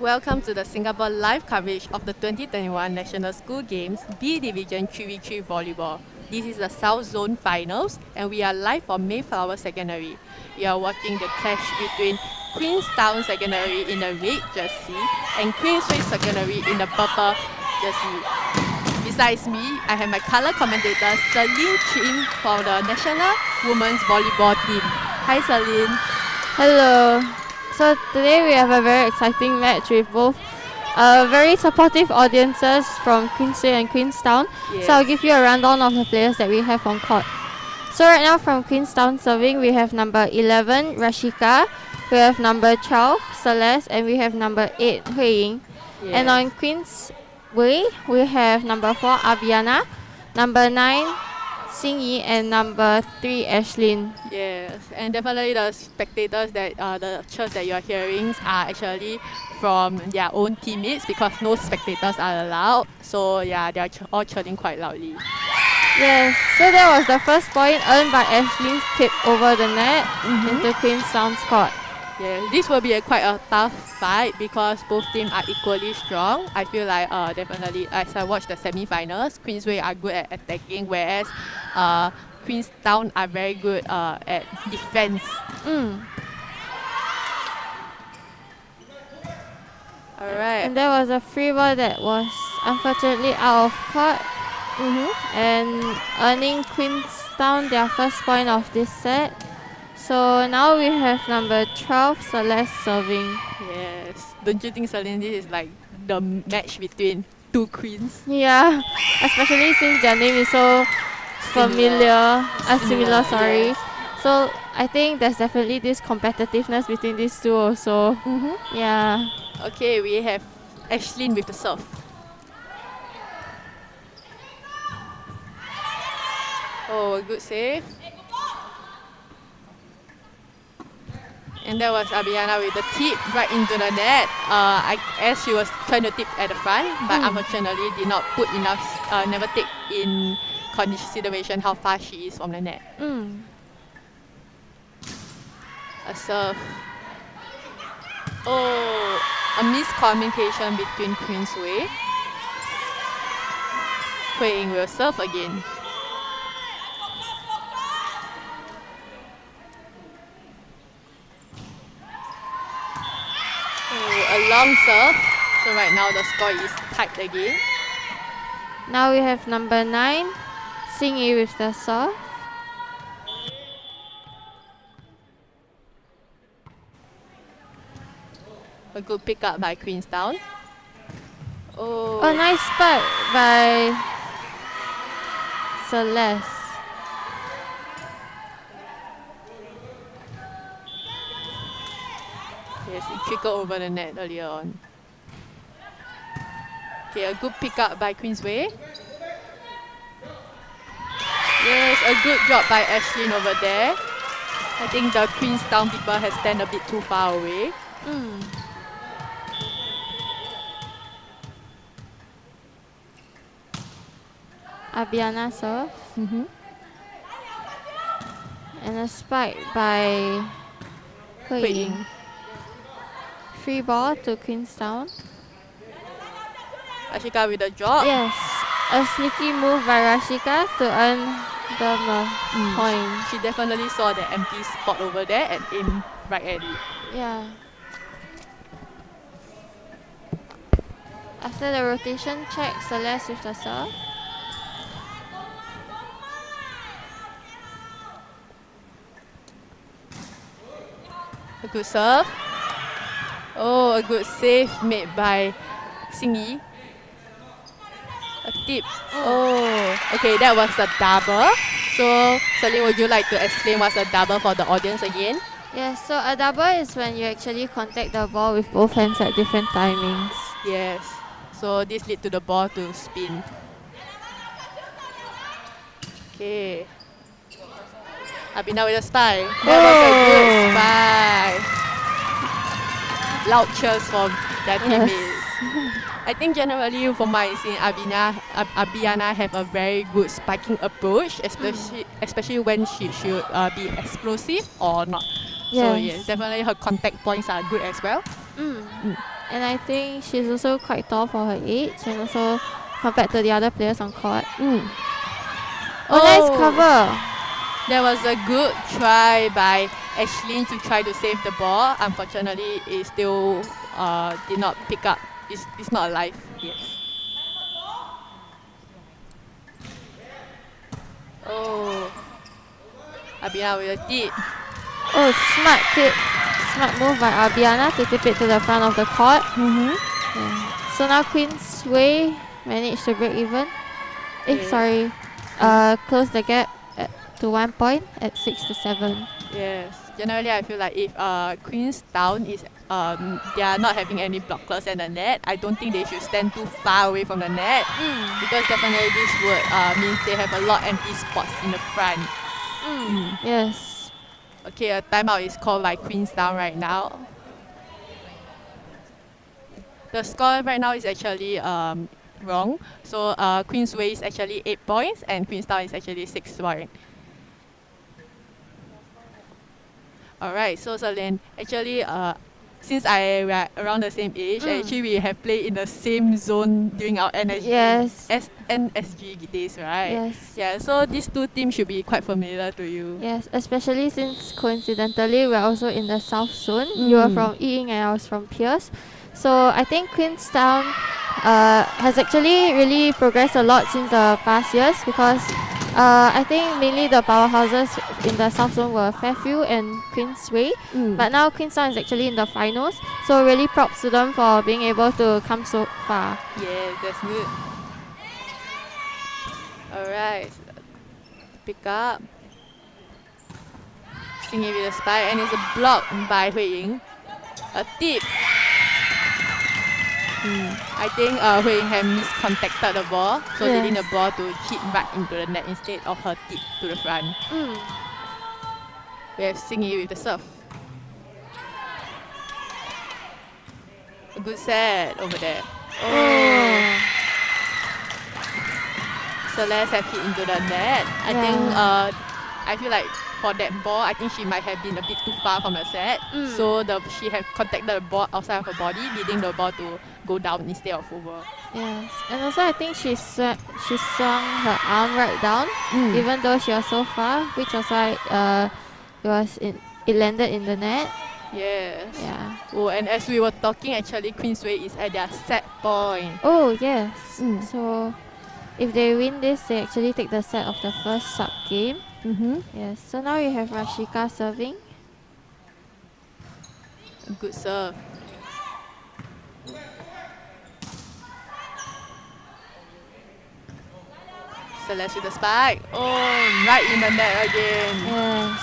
Welcome to the Singapore live coverage of the 2021 National School Games B Division 3v3 Volleyball. This is the South Zone Finals and we are live from Mayflower Secondary. You are watching the clash between Queenstown Secondary in the red jersey and Queensway Secondary in the purple jersey. Besides me, I have my color commentator Celine Chin from the National Women's Volleyball team. Hi Celine. Hello. So today we have a very exciting match with both very supportive audiences from Queensway and Queenstown. Yes. So I'll give you a rundown of the players that we have on court. So right now from Queenstown serving, we have number 11, Rashika. We have number 12, Celeste. And we have number 8, Hui Ying. Yes. And on Queensway, we have number 4, Abiana. Number 9, Xingyi, and number 3, Ashlyn. Yes, and definitely the spectators that the cheers that you are hearing are actually from their own teammates because no spectators are allowed. So yeah, they are all cheering quite loudly. Yes, so that was the first point earned by Ashlyn's tip over the net into Queenstown's court. Yeah, this will be quite a tough fight because both teams are equally strong. I feel like definitely as I watch the semi-finals, Queensway are good at attacking, whereas Queenstown are very good at defense. Alright. And there was a free ball that was unfortunately out of court and earning Queenstown their first point of this set. So now we have number 12, Celeste serving. Yes. Don't you think, Celine, this is like the match between two queens? Yeah, especially since their name is so similar, sorry. Yes. So I think there's definitely this competitiveness between these two also. Yeah. Okay, we have Ashlyn with the serve. Oh, a good save. And that was Abiana with the tip right into the net. I guess she was trying to tip at the front, but unfortunately did not put enough, never take in consideration how far she is from the net. A serve. Oh, a miscommunication between Queensway. Hui Ying will serve again. A long serve. So right now the score is tied again. Now we have number 9, Xingyi with the serve. A good pickup by Queenstown. Oh, A nice spot by Celeste. yes, it trickled over the net earlier on. Okay, a good pickup by Queensway. Yes, a good job by Ashlyn over there. I think the Queenstown people has stand a bit too far away. Abiana serve. And a spike by Hui Ying. Free ball to Queenstown. Ashika with a drop. Yes, a sneaky move by Rashika to earn the point. She definitely saw the empty spot over there and aimed right at it. Yeah. After the rotation check, Celeste with the serve. A good serve. Oh, a good save made by Xingyi. A tip. Oh, okay, that was a double. So, Celine, would you like to explain what's a double for the audience again? Yes, so a double is when you actually contact the ball with both hands at different timings. Yes. So, this lead to the ball to spin. Okay. Abina with a spy. That was a good spy. Loud cheers from their teammates. I think generally from my seeing Abiana have a very good spiking approach, especially when she should be explosive or not. Yes. So yes, definitely her contact points are good as well. and I think she's also quite tall for her age, and also compared to the other players on court. Oh, nice cover. There was a good try by Ashlyn to try to save the ball. Unfortunately, it still did not pick up. It's not alive. Yes. Oh, Abina with a tip. Oh, smart tip. Smart move by Abiana to tip it to the front of the court. Yeah. So now Queensway managed to break even. Sorry. Close the gap to 1 point at 6-7. Yes. Generally, I feel like if Queenstown is they are not having any blockers in the net, I don't think they should stand too far away from the net because definitely this would means they have a lot empty spots in the front. Yes. Okay, a timeout is called by Queenstown right now. The score right now is actually wrong. So Queensway is actually 8 points and Queenstown is actually 6 points. Alright, so Celine, actually since I were around the same age, actually we have played in the same zone during our NSG, NSG days, right? Yes. Yeah, so these two teams should be quite familiar to you. Yes, especially since coincidentally we're also in the South Zone. You were from Ying and I was from Pierce. So I think Queenstown has actually really progressed a lot since the past years because I think mainly the powerhouses in the South Zone were Fairfield and Queensway. But now Queenstown is actually in the finals. So really props to them for being able to come so far. Yes, that's good. Alright. Pick up. Sing it with a spike and it's a block by Hui Ying. A tip. I think Hui Ying had miscontacted the ball, so leading the ball to hit back into the net instead of her tip to the front. We have Singy with the serve. A good set over there. Celeste have hit into the net. I think I feel like for that ball, I think she might have been a bit too far from the set. So she have contacted the ball outside of her body, leading the ball to go down instead of over. Yes, and also I think she swung her arm right down, even though she was so far, which was why it landed in the net. Yes. Yeah. Oh, and as we were talking, actually Queensway is at their set point. Oh yes. So if they win this, they actually take the set of the first sub game. Yes. So now you have Rashika serving. Good serve. Celeste with the spike. Oh, right in the net again. Yes.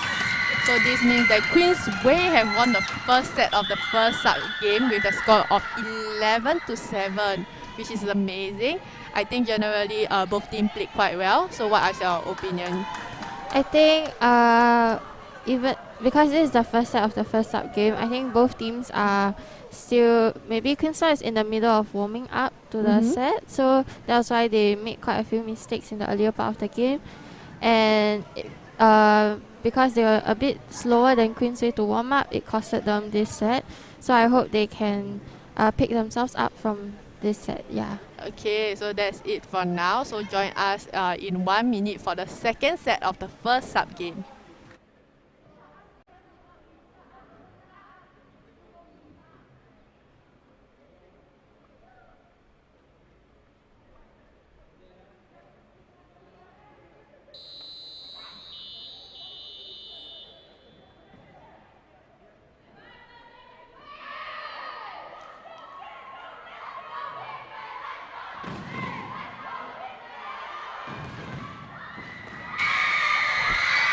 So this means that Queensway have won the first set of the first sub game with a score of 11-7, which is amazing. I think generally both teams played quite well. So what is your opinion? I think even because this is the first set of the first sub game, I think both teams are still, maybe Queenstown is in the middle of warming up to the set, so that's why they made quite a few mistakes in the earlier part of the game, and because they were a bit slower than Queensway to warm up, it costed them this set. So I hope they can pick themselves up from this set. Yeah. Okay, so that's it for now. So join us in 1 minute for the second set of the first sub game.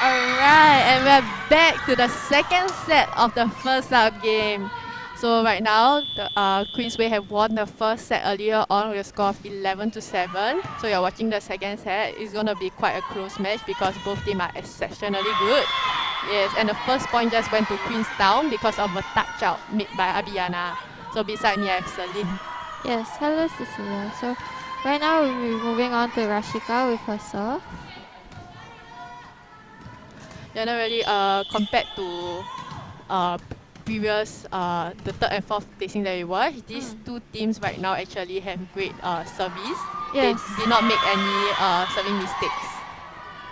Alright, and we're back to the second set of the first sub game. So right now, the Queensway have won the first set earlier on with a score of 11-7. So you're watching the second set. It's going to be quite a close match because both teams are exceptionally good. Yes, and the first point just went to Queenstown because of a touch out made by Abiana. So beside me, I have Celine. Yes, hello Cecilia. So right now we're moving on to Rashika with her serve. Generally, compared to previous, the third and fourth placing that we watched, these two teams right now actually have great service. Yes. They did not make any serving mistakes.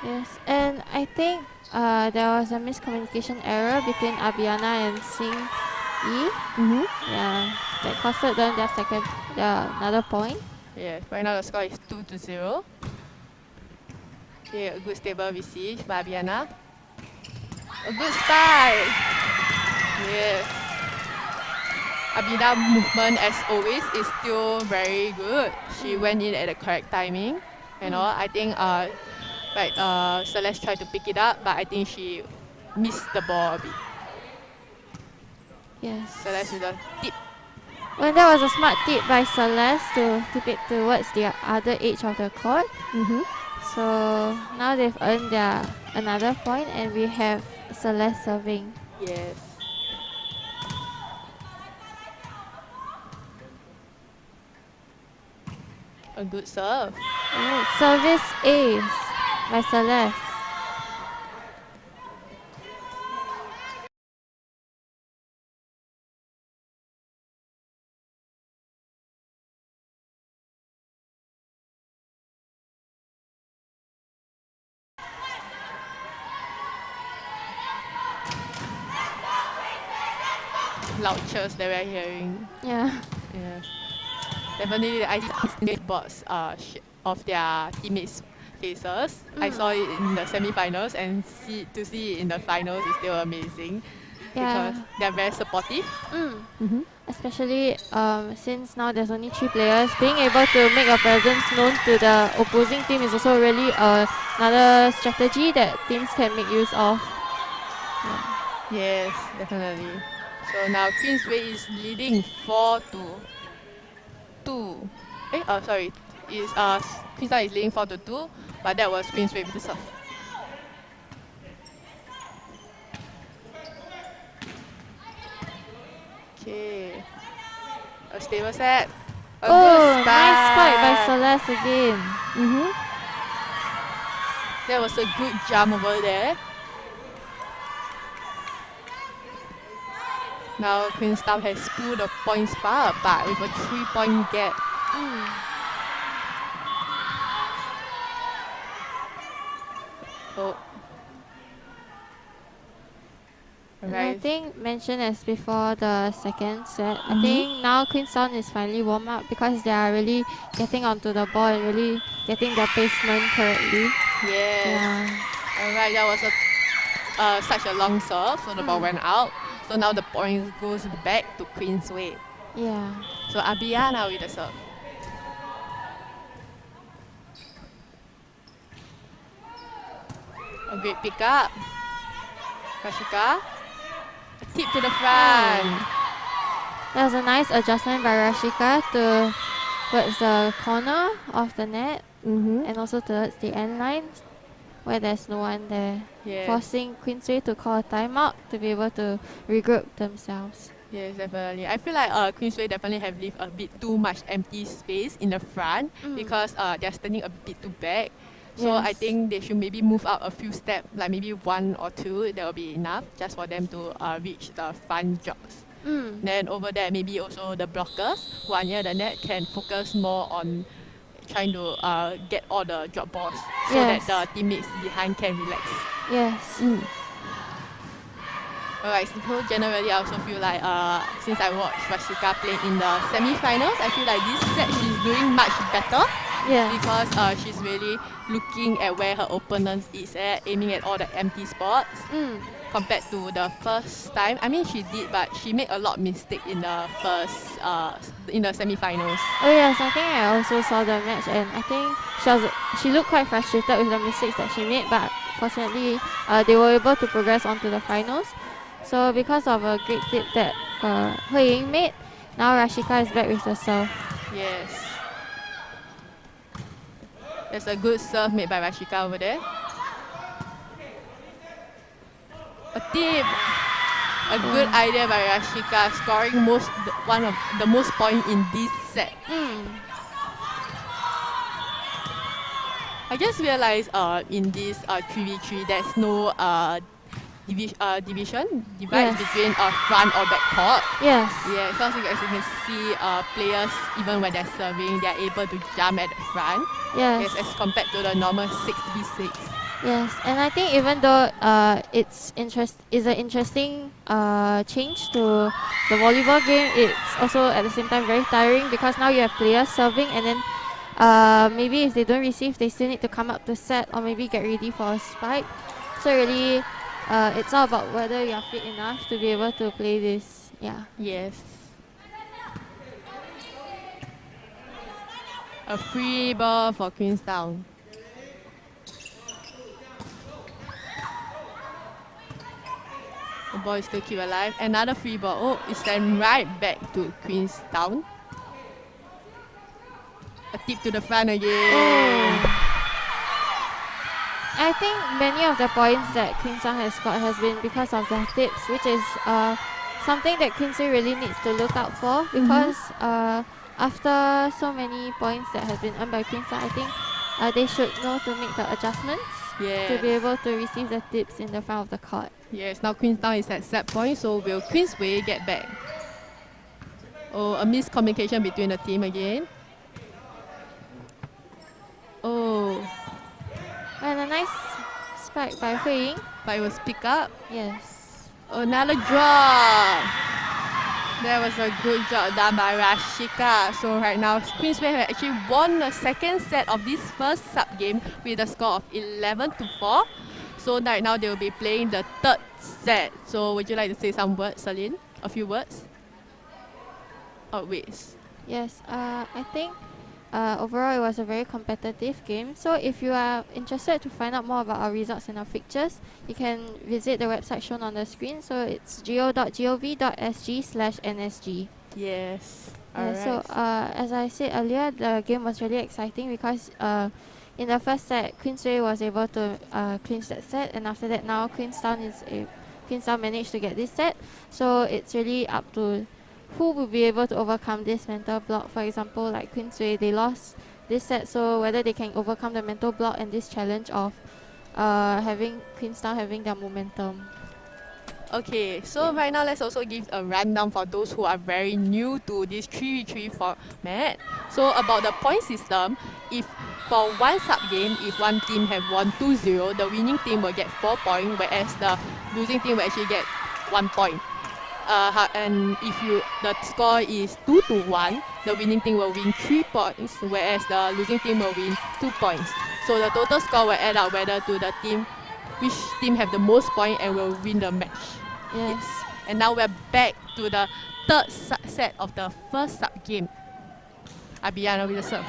Yes, and I think there was a miscommunication error between Abiana and Sing Yi. Yeah, that costed them their another point. Yeah, right now the score is 2-0. Okay, a good stable receive by Abiana. A good spike. Yes. Abida movement, as always, is still very good. She went in at the correct timing. You know, I think Celeste tried to pick it up, but I think she missed the ball a bit. Yes. Celeste with a tip. Well, that was a smart tip by Celeste to tip it towards the other edge of the court. So now they've earned their another point, and we have Celeste serving. Yes. A good serve. Oh, service ace by Celeste. Loud cheers that we're hearing. Yeah. Yeah. Definitely, I see bots of their teammates' faces. I saw it in the semi-finals, and to see it in the finals is still amazing. Yeah. Because they're very supportive. Especially since now there's only 3 players, being able to make a presence known to the opposing team is also really another strategy that teams can make use of. Yes, definitely. So now Queensway is leading 4-2. Queenstown is leading 4-2, but that was Queensway with the serve. Okay, a stable set. A good nice spike by spike. Celeste again. That was a good jump over there. Now Queenstown has pulled the points far apart with a 3-point gap. Oh. And I think mentioned as before the second set, I Mhm. think now Queenstown is finally warm up because they are really getting onto the ball and really getting their placement correctly. Yes. Yeah. Alright, that was such a long serve, so the ball went out. So now the point goes back to Queensway. Yeah. So Abiana with the serve. A great pickup. Rashika. A tip to the front. That was a nice adjustment by Rashika towards the corner of the net and also towards the end line where there's no one there. Yes. Forcing Queensway to call a timeout to be able to regroup themselves. Yes, definitely. I feel like Queensway definitely have left a bit too much empty space in the front because they're standing a bit too back. So I think they should maybe move out a few steps, like maybe 1 or 2. That will be enough just for them to reach the front drops. Then over there, maybe also the blockers who are near the net can focus more on trying to get all the drop balls so that the teammates behind can relax. Yes. Alright, so generally I also feel like since I watched Rashika play in the semi-finals, I feel like this set she's doing much better. Because she's really looking at where her opponent is at, aiming at all the empty spots. Compared to the first time, I mean she did, but she made a lot of mistake in the first, in the semi-finals. Oh yes, I think I also saw the match, and I think she looked quite frustrated with the mistakes that she made, but fortunately they were able to progress on to the finals. So because of a great tip that Hui Ying made, now Rashika is back with the serve. Yes. There's a good serve made by Rashika over there. A tip. A good idea by Rashika, scoring one of the most points in this set. I just realized in this 3v3 there's no division divides Yes. between front or back court. Yes. Yeah, because as you can see, players, even when they're serving, they're able to jump at the front. Yes. Yes, as compared to the normal 6v6. Yes, and I think even though it's an interesting change to the volleyball game, it's also at the same time very tiring because now you have players serving and then maybe if they don't receive, they still need to come up to set or maybe get ready for a spike. So really, it's all about whether you're fit enough to be able to play this. Yeah. Yes. A free ball for Queenstown. The ball is still keep alive. Another free ball. Oh, it's sent right back to Queenstown. A tip to the front again. I think many of the points that Queenstown has got has been because of their tips, which is something that Queensway really needs to look out for because after so many points that have been earned by Queenstown, I think they should know to make the adjustments to be able to receive the tips in the front of the court. Yes, now Queenstown is at set point, so will Queensway get back? Oh, a miscommunication between the team again. Oh. And a nice spike by Hui Ying. But it was pick up. Yes. Another drop. That was a good job done by Rashika. So right now, Queensway have actually won the second set of this first sub game with a score of 11-4. So right now they will be playing the third set. So would you like to say some words, Celine? A few words? Oh, wait. Yes, I think overall it was a very competitive game. So if you are interested to find out more about our results and our fixtures, you can visit the website shown on the screen. So it's go.gov.sg/NSG. Yes. So as I said earlier, the game was really exciting because in the first set, Queensway was able to clinch that set, and after that now Queenstown managed to get this set. So it's really up to who will be able to overcome this mental block. For example, like Queensway, they lost this set, so whether they can overcome the mental block and this challenge of having Queenstown having their momentum. Okay, so right now let's also give a rundown for those who are very new to this 3v3 format. So about the point system, if for one sub game, if one team have won 2-0, the winning team will get 4 points, whereas the losing team will actually get 1 point. And if the score is 2-1, the winning team will win 3 points, whereas the losing team will win 2 points. So the total score will add up whether to the team, which team have the most points and will win the match. Yes. And now we're back to the third set of the first sub game. Abiana with the serve.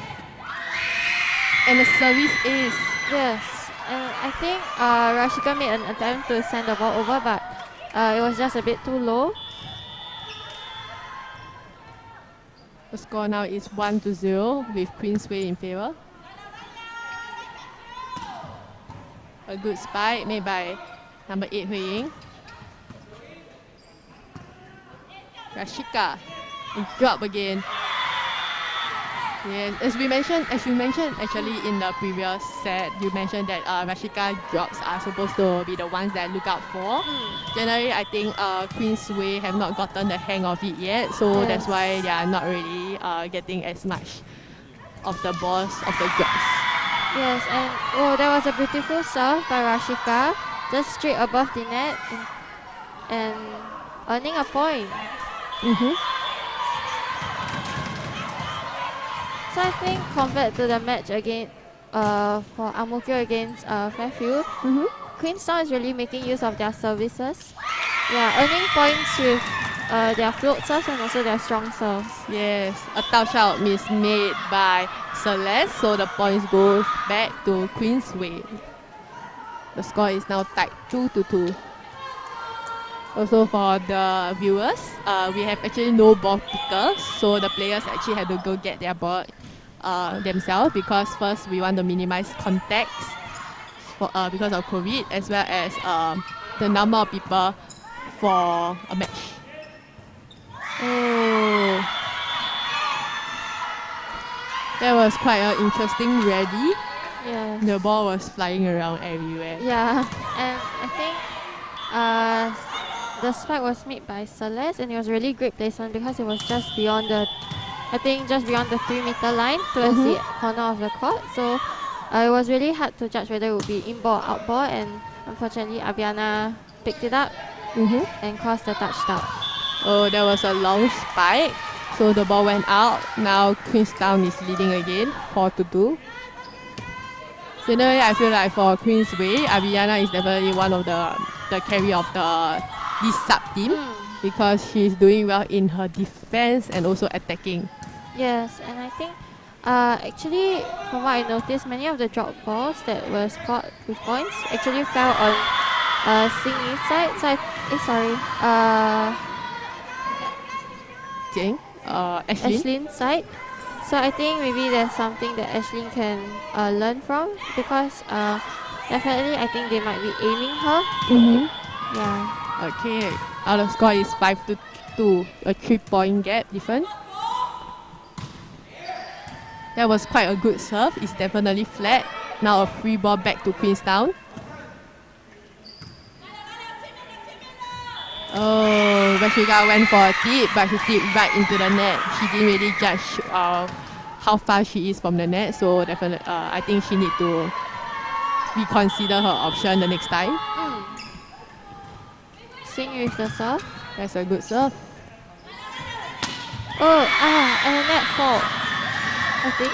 And the service is... Yes. And I think Rashika made an attempt to send the ball over, but it was just a bit too low. The score now is 1-0 with Queensway in favour. A good spike made by number 8 Hui Ying. Rashika, drop again. Yes, as you mentioned actually in the previous set, you mentioned that Rashika drops are supposed to be the ones that I look out for. Generally, I think Queensway have not gotten the hang of it yet, so that's why they are not really getting as much of the balls of the drops. Yes, and there was a beautiful serve by Rashika, just straight above the net and earning a point. So I think compared to the match again for Ang-Mo-Kio against Fairfield, Queenstown is really making use of their services. Yeah, earning points with their float serves and also their strong serves. Yes, a touch out miss made by Celeste, so the points goes back to Queensway. The score is now tied 2-2. Also for the viewers, we have actually no ball pickers, so the players actually have to go get their ball themselves because first we want to minimize contacts for, because of COVID, as well as the number of people for a match. Oh, that was quite an interesting rally. Yeah. The ball was flying around everywhere. Yeah, and I think the spike was made by Celeste, and it was really great placement because it was just beyond the, I think just beyond the 3-meter line towards the corner of the court. So it was really hard to judge whether it would be in ball or out ball, and unfortunately Abiana picked it up and caused the touchdown. Oh, there was a long spike, so the ball went out. Now Queenstown is leading again, 4-2. Generally, I feel like for Queensway, Abiana is definitely one of the carry of this sub team because she's doing well in her defense and also attacking. Yes, and I think actually from what I noticed, many of the drop balls that were scored with points actually fell on Singyi's side. So Ashlin's side. So I think maybe there's something that Ashlyn can learn from, because definitely I think they might be aiming her. Yeah. Okay, our score is 5-2, a 3-point gap difference. That was quite a good serve. It's definitely flat. Now a free ball back to Queenstown. Oh, Rashika went for a tip, but she tipped right into the net. She didn't really judge how far she is from the net, so definitely I think she need to reconsider her option the next time. Sing with the serve. That's a good serve. Oh, and a net fall, I think.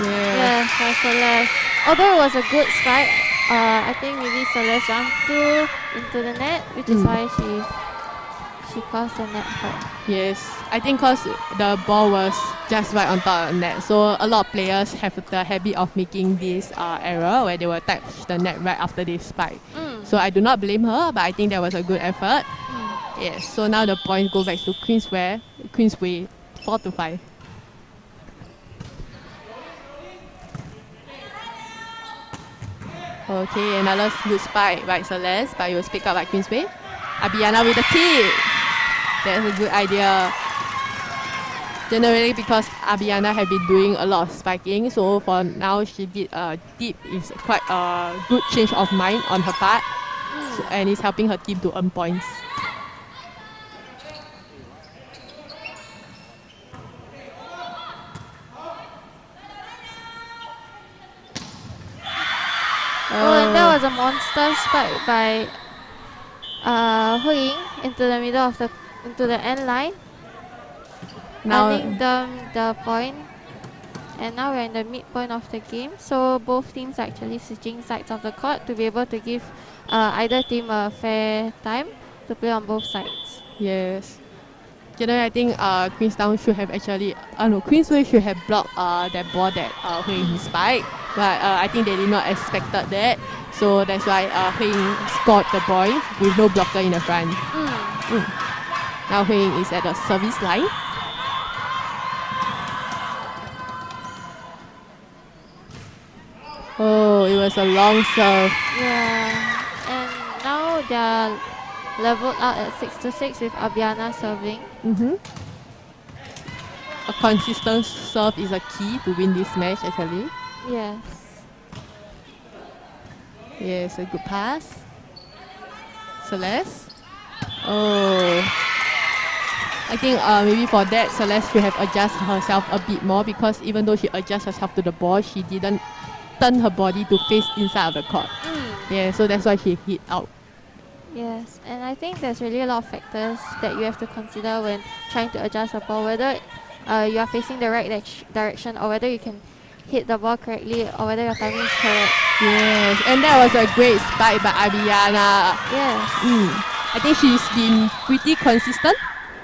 Yeah. Yes, by Celeste. Although it was a good spike, I think maybe Celeste jumped through into the net, which is why she caused the net fall. Yes, I think because the ball was just right on top of the net, so a lot of players have the habit of making this error where they will touch the net right after they spike. So I do not blame her, but I think that was a good effort. Yes, so now the points go back to Queensway, 4-5. Okay, another good spike by Celeste, but it was picked up by Queensway. Abiana with the tip. That's a good idea. Generally, because Abiana had been doing a lot of spiking, so for now she did a tip. Is quite a good change of mind on her part, and it's helping her team to earn points. And that was a monster spike by Hui Ying into the middle of into the end line. Now earning them the point, and now we're in the midpoint of the game. So both teams are actually switching sides of the court to be able to give either team a fair time to play on both sides. Yes. Generally, I think Queenstown should have actually, Queensway should have blocked that ball that Hui Ying spiked, but I think they did not expect that, so that's why Hui Ying scored the point with no blocker in the front. Now Hui Ying is at the service line. Oh, it was a long serve. Yeah, and now they're leveled out at 6-6 with Abiana serving. A consistent serve is a key to win this match actually. Yes. Yes, a good pass. Celeste. Oh. I think maybe for that Celeste should have adjusted herself a bit more, because even though she adjusts herself to the ball, she didn't turn her body to face inside of the court. Yeah, so that's why she hit out. Yes, and I think there's really a lot of factors that you have to consider when trying to adjust the ball, whether you are facing the right direction, or whether you can hit the ball correctly, or whether your timing is correct. Yes, and that was a great spike by Abiana. Yes. I think she's been pretty consistent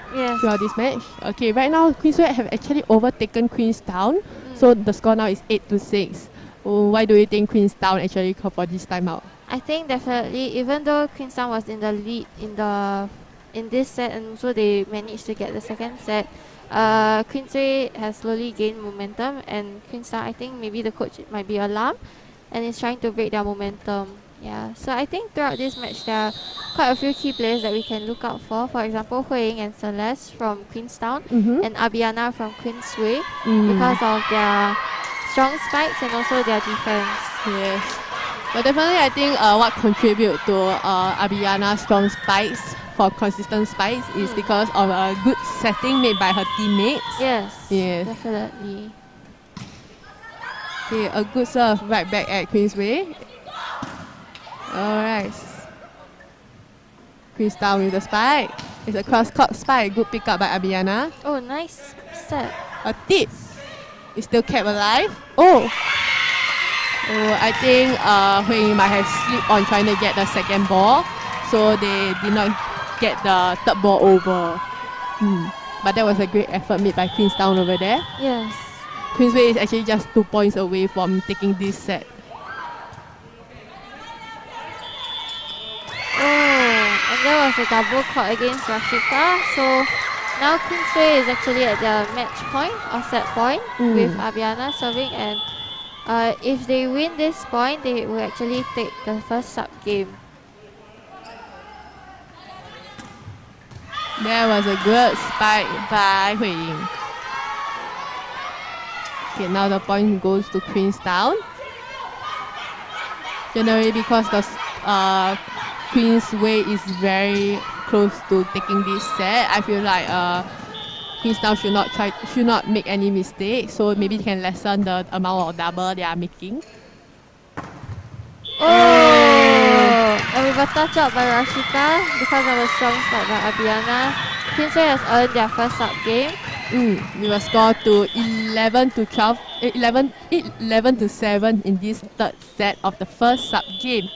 throughout this match. Okay, right now Queensway have actually overtaken Queenstown, so the score now is 8-6. Why do you think Queenstown actually called for this timeout? I think definitely, even though Queenstown was in the lead in this set, and also they managed to get the second set, Queensway has slowly gained momentum, and Queenstown, I think maybe the coach might be alarmed and is trying to break their momentum. Yeah, so I think throughout this match there are quite a few key players that we can look out for. For example, Hui Ying and Celeste from Queenstown and Abiana from Queensway because of their strong spikes and also their defense. Yes. But definitely, I think what contribute to Abiana's strong spikes for consistent spikes is because of a good setting made by her teammates. Yes, Yes. definitely. Okay, a good serve right back at Queensway. Alright. Queenstown with the spike. It's a cross-court spike. Good pick up by Abiana. Oh, nice set. A tip. It's still kept alive. Oh, I think Hui might have slipped on trying to get the second ball, so they did not get the third ball over. But that was a great effort made by Queenstown over there. Yes. Queensway is actually just 2 points away from taking this set. Oh, and there was a double caught against Rashika. So now Queensway is actually at their match point or set point with Abiana serving, and if they win this point, they will actually take the first sub game. There was a good spike by Hui Ying. Okay, now the point goes to Queenstown. Generally, because the Queensway is very close to taking this set, I feel like Queenstown should not make any mistakes. So maybe they can lessen the amount of double they are making. Oh, and with a touch out by Rashika because of a strong start by Abiana, Queensway has earned their first sub game. We will score to 11 to 12, 11 to 7 in this third set of the first sub game.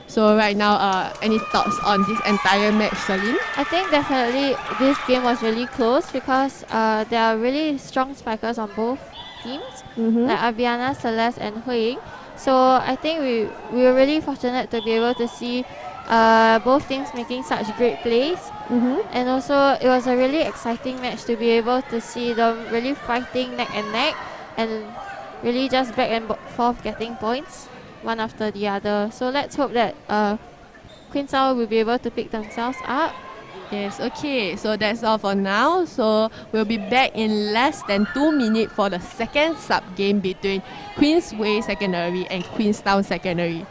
So right now, any thoughts on this entire match, Celine? I think definitely this game was really close because there are really strong spikers on both teams, like Abiana, Celeste, and Hui Ying. So I think we were really fortunate to be able to see both teams making such great plays. And also it was a really exciting match to be able to see them really fighting neck and neck and really just back and forth getting points one after the other. So let's hope that Queenstown will be able to pick themselves up. Yes, okay, so that's all for now. So we'll be back in less than 2 minutes for the second sub game between Queensway Secondary and Queenstown Secondary.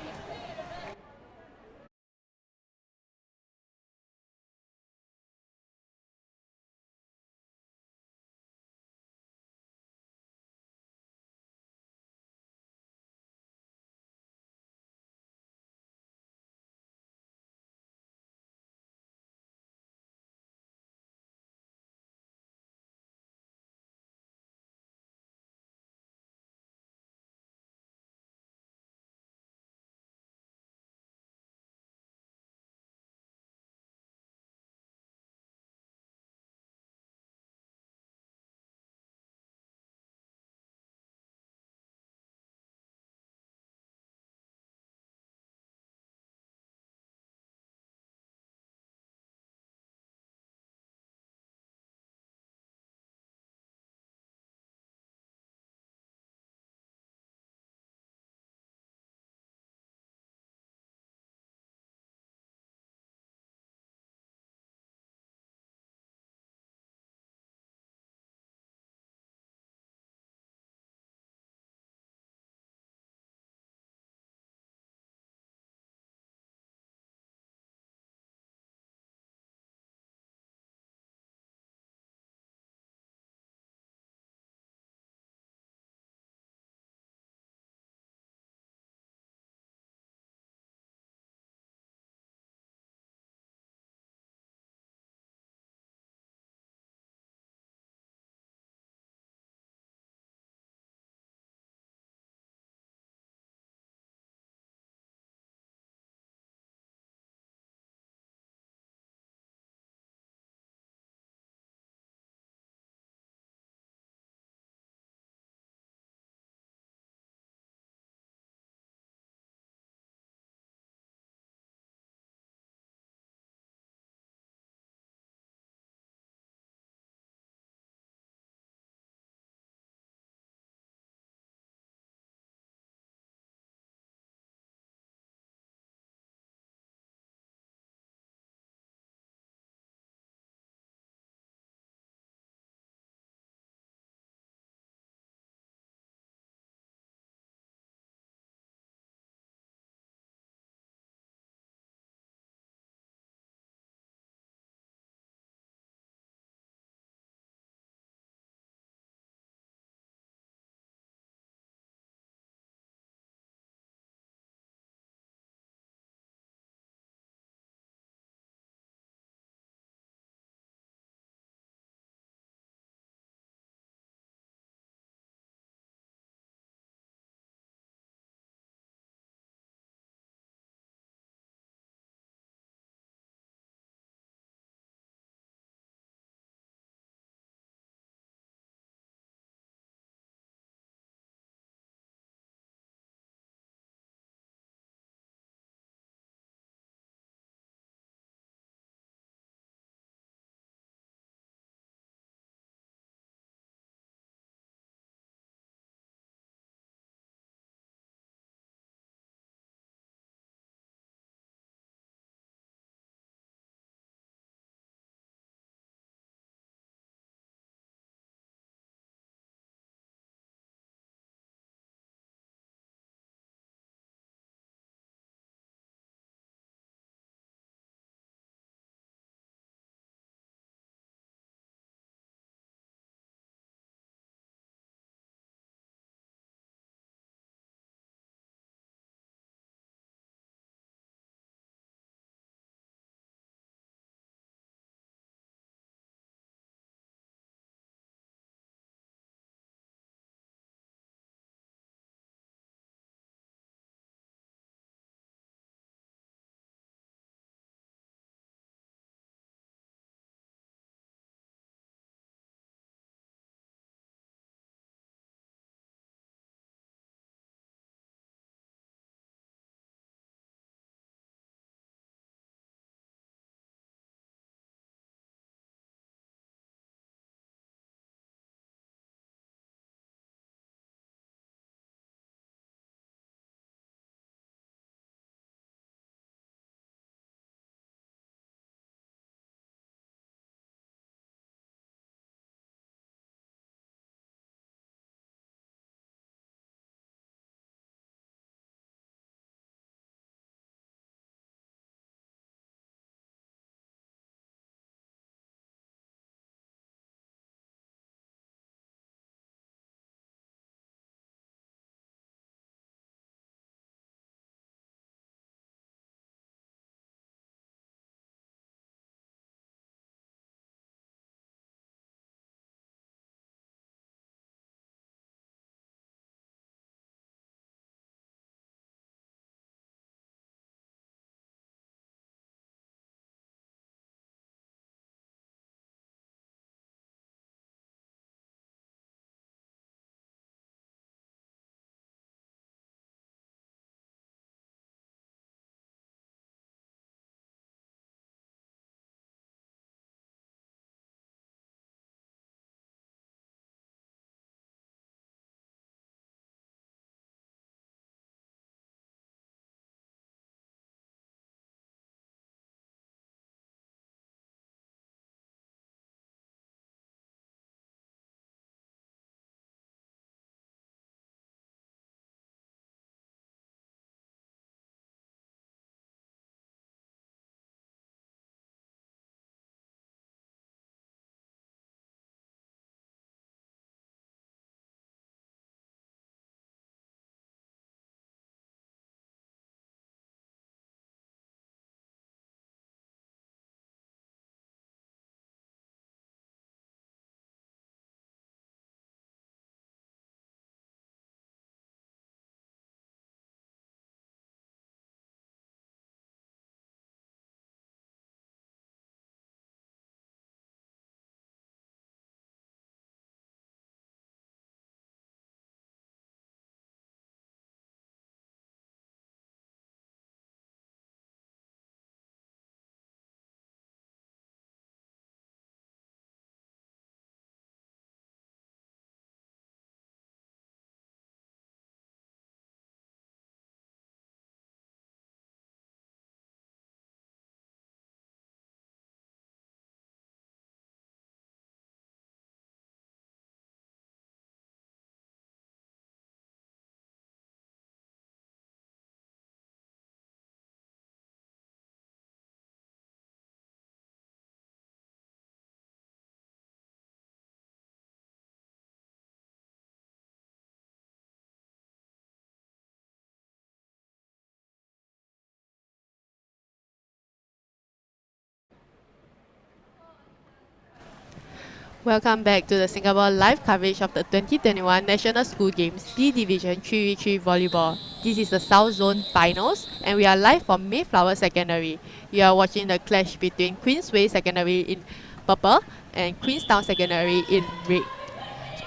Welcome back to the Singapore live coverage of the 2021 National School Games D Division 3v3 Volleyball. This is the South Zone Finals and we are live from Mayflower Secondary. You are watching the clash between Queensway Secondary in purple and Queenstown Secondary in red.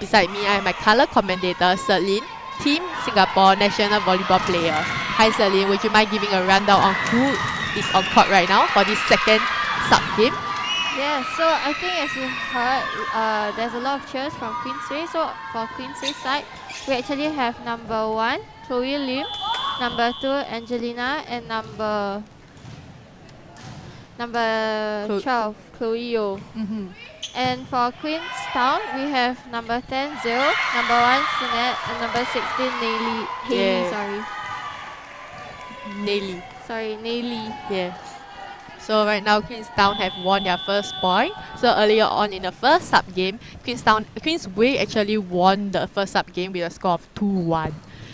Beside me, I have my colour commentator, Serlin, Team Singapore National Volleyball player. Hi Serlin, would you mind giving a rundown on who is on court right now for this second sub-game? Yeah, so I think as you heard, there's a lot of cheers from Queensway. So for Queensway side, we actually have number 1, Chloe Lim, number 2, Angelina, and number 12, Chloe Yo. And for Queenstown, we have number 10, Zero, number 1, Sunette, and number 16, Naily. Yes. So right now Queenstown have won their first point. So earlier on in the first sub game, Queensway actually won the first sub game with a score of 2-1.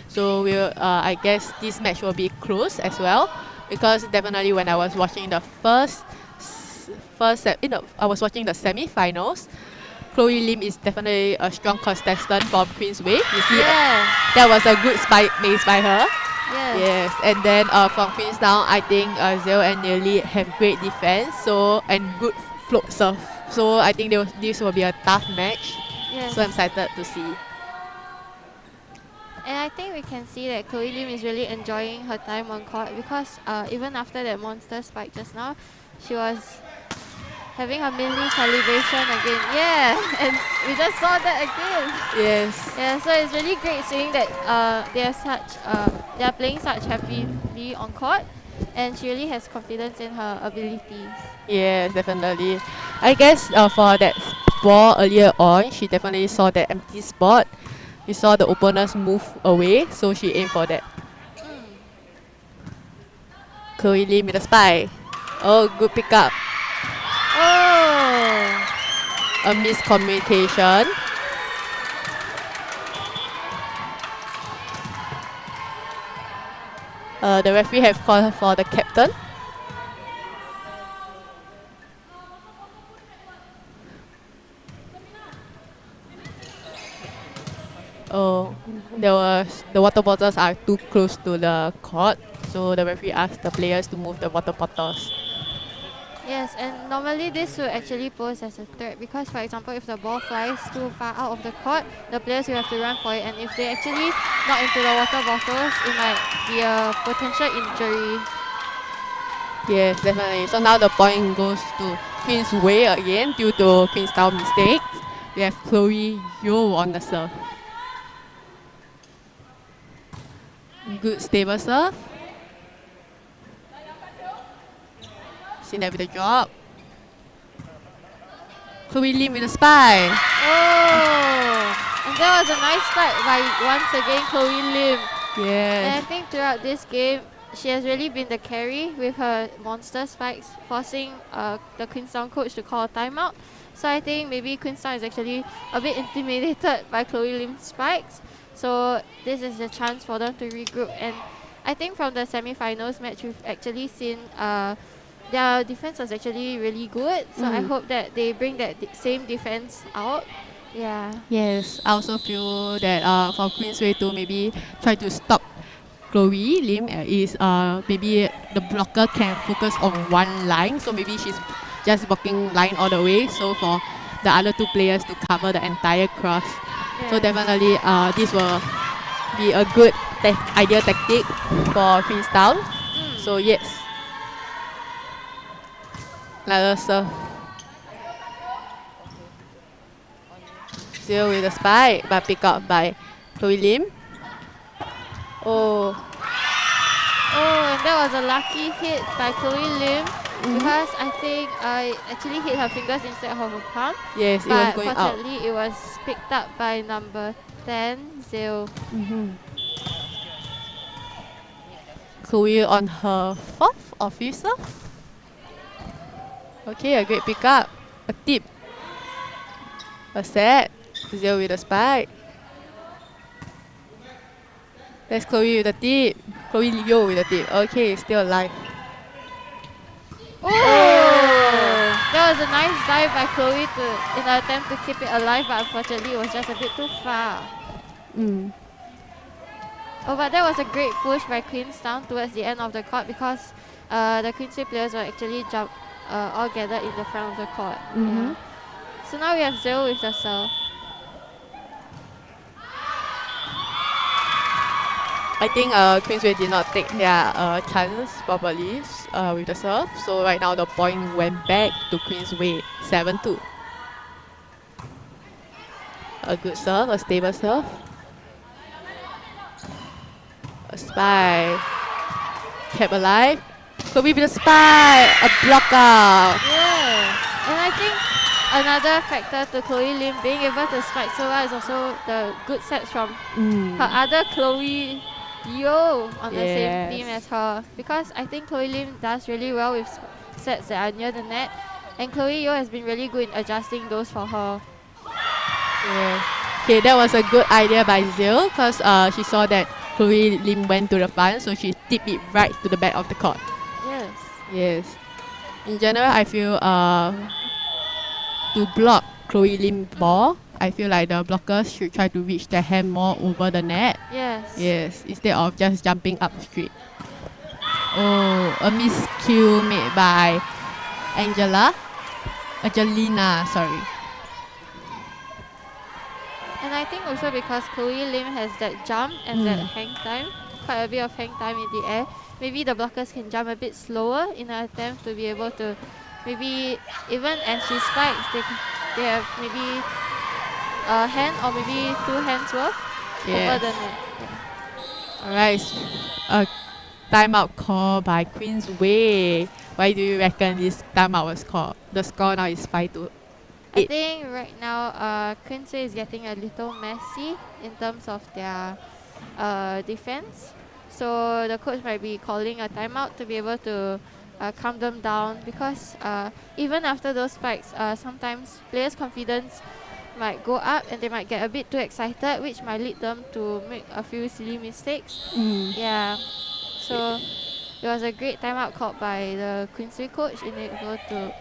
So I guess this match will be close as well, because definitely when I was watching the I was watching the semi-finals, Chloe Lim is definitely a strong contestant from Queensway. You see, that was a good spike made by her. Yes, and then from Queenstown, I think Zeo and Nelly have great defense, and good float serve. So I think this will be a tough match. Yes. So I'm excited to see. And I think we can see that Chloe Lim is really enjoying her time on court, because even after that monster spike just now, she was having a mini celebration again. Yeah, and we just saw that again. Yes. Yeah, so it's really great seeing that they are playing such happily on court, and she really has confidence in her abilities. Yes, definitely. I guess for that ball earlier on, she definitely saw that empty spot. She saw the opponents move away, so she aimed for that. Chloe Lim with a spike. Oh, good pickup. Oh! A miscommunication. The referee have called for the captain. Oh, the water bottles are too close to the court, so the referee asked the players to move the water bottles. Yes, and normally this will actually pose as a threat, because for example, if the ball flies too far out of the court, the players will have to run for it, and if they actually knock into the water bottles, it might be a potential injury. Yes, definitely. So now the point goes to Queensway again due to Queenstown mistakes. We have Chloe Yo on the serve. Good stable serve. That with a drop. Chloe Lim with a spike. Oh! And that was a nice spike by once again Chloe Lim. Yes. And I think throughout this game, she has really been the carry with her monster spikes, forcing the Queenstown coach to call a timeout. So I think maybe Queenstown is actually a bit intimidated by Chloe Lim's spikes. So this is a chance for them to regroup. And I think from the semi-finals match, we've actually seen their defense was actually really good. So I hope that they bring that same defense out. Yeah. Yes, I also feel that for Queensway to maybe try to stop Chloe Lim is maybe the blocker can focus on one line. So maybe she's just blocking line all the way. So for the other two players to cover the entire cross. Yes. So definitely this will be a good ideal tactic for Queenstown. So yes. Another serve. Still with a spike, but picked up by Chloe Lim. Oh. Oh, and that was a lucky hit by Chloe Lim, because I think I actually hit her fingers instead of her palm. Yes, it was going out. But fortunately, it was picked up by number 10, Zeo. Chloe on her 4th or 5th serve. Okay, a great pickup. A tip. A set. Zeo with a spike. That's Chloe with a tip. Chloe Yo with a tip. Okay, still alive. Oh! That that was a nice dive by Chloe in an attempt to keep it alive, but unfortunately it was just a bit too far. Oh, but that was a great push by Queenstown towards the end of the court, because the Queensway players were actually all gathered in the front of the court. Yeah. So now we have Zil with the serve. I think Queensway did not take their chance properly with the serve. So right now the point went back to Queensway, 7-2. A good serve, a stable serve. A spy. Kept alive. Kobe with a spy. A block out. Yes. And I think another factor to Chloe Lim being able to spike so well is also the good sets from her other Chloe Yo on the same team as her, because I think Chloe Lim does really well with sets that are near the net, and Chloe Yo has been really good in adjusting those for her. Yeah. Okay, that was a good idea by Zil, because she saw that Chloe Lim went to the front, so she tipped it right to the back of the court. Yes. Yes. In general, I feel to block Chloe Lim ball, I feel like the blockers should try to reach their hand more over the net. Yes. Yes, instead of just jumping up straight. Oh, a miscue made by Angelina, sorry. And I think also because Chloe Lim has that jump and that hang time, quite a bit of hang time in the air, maybe the blockers can jump a bit slower in an attempt to be able to, maybe even as she spikes, they have maybe a hand or maybe two hands worth over the net. Yeah. Alright, a timeout call by Queensway. Why do you reckon this timeout was called? The score now is 5-8. I think right now Queensway is getting a little messy in terms of their defense. So the coach might be calling a timeout to be able to calm them down, because even after those spikes, sometimes players' confidence might go up and they might get a bit too excited, which might lead them to make a few silly mistakes. Yeah. So it was a great timeout called by the Queensway coach in able to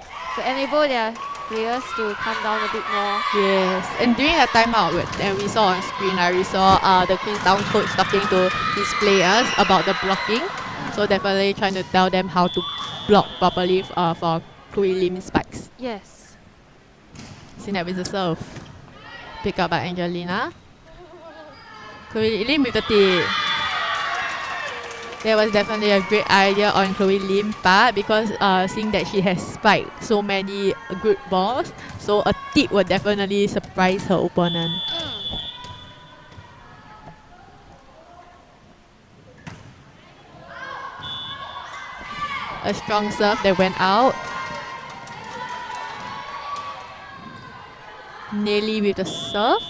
enable their players to calm down a bit more. Yes, and during that timeout, and we saw on screen, we saw the Queenstown coach talking to his players about the blocking. So definitely trying to tell them how to block properly for Chloe Lim spikes. Yes. Sinat with the serve. Pick up by Angelina. Chloe Lim with the tip. That was definitely a great idea on Chloe Lim's part, because seeing that she has spiked so many good balls, so a tip would definitely surprise her opponent. A strong serve that went out. Nelly with the serve.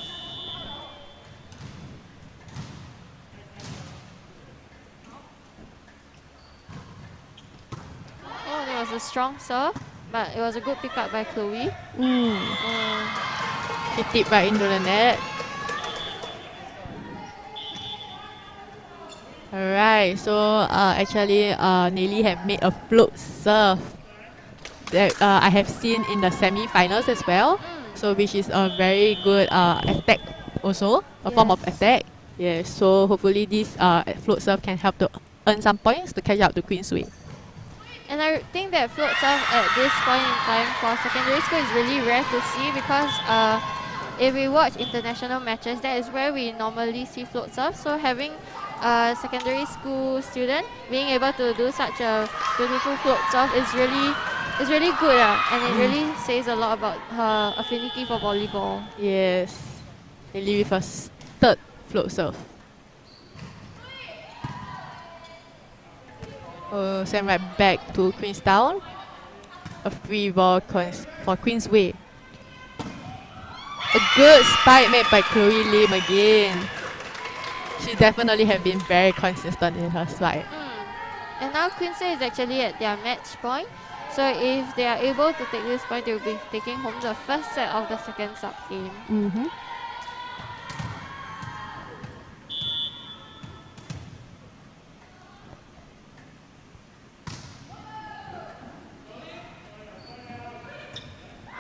Oh, there was a strong serve, but it was a good pickup by Chloe. She tipped right into the net. Alright, so actually Nelly had made a float serve that I have seen in the semi-finals as well. So which is a very good attack also, a form of attack. Yeah, so hopefully this float serve can help to earn some points to catch up to Queensway. And I think that float serve at this point in time for secondary school is really rare to see, because if we watch international matches, that is where we normally see float serve. So having a secondary school student being able to do such a beautiful float serve is really good, and it really says a lot about her affinity for volleyball. Yes, Nelly with her third float serve. Oh, send right back to Queenstown. A free ball for Queensway. A good spike made by Chloe Lim again. She definitely have been very consistent in her spike. And now Queensway is actually at their match point. So if they are able to take this point, they will be taking home the first set of the second sub-game.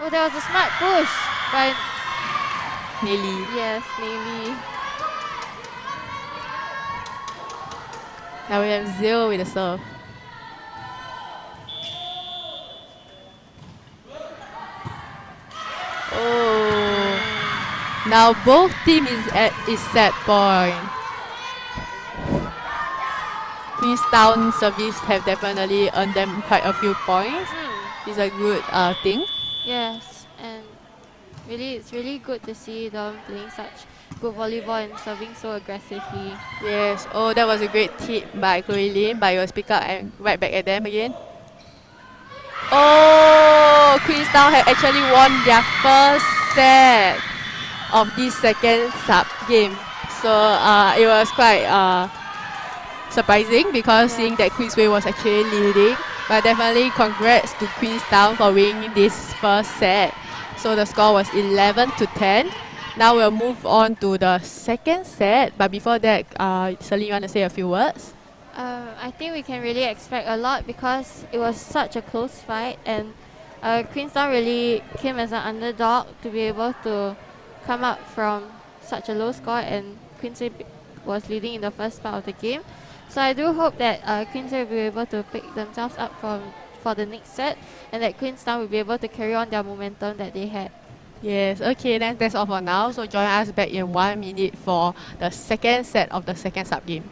Oh, there was a smart push by Nelly. yes, Nelly. Now we have 0 with the serve. Oh. Now both teams is set point. Queenstown service have definitely earned them quite a few points. It's a good thing. Yes, and really, it's really good to see them playing such good volleyball and serving so aggressively. Yes. Oh, that was a great tip by Chloe Lim, but it was picked up and right back at them again. Oh, Queenstown have actually won their first set of this second sub game. So it was quite surprising because seeing that Queensway was actually leading. But definitely congrats to Queenstown for winning this first set. So the score was 11-10. Now we'll move on to the second set. But before that, Celine, you want to say a few words? I think we can really expect a lot because it was such a close fight, and Queenstown really came as an underdog to be able to come up from such a low score, and Queensway was leading in the first part of the game. So I do hope that Queensway will be able to pick themselves up for the next set, and that Queenstown will be able to carry on their momentum that they had. Yes, okay, then that's all for now. So join us back in 1 minute for the second set of the second sub game.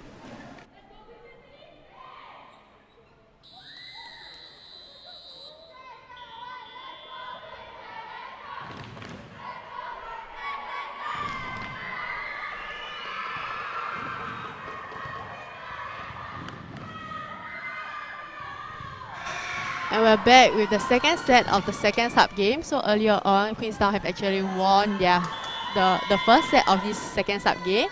And we're back with the second set of the second sub game. So earlier on, Queenstown have actually won the first set of this second sub game.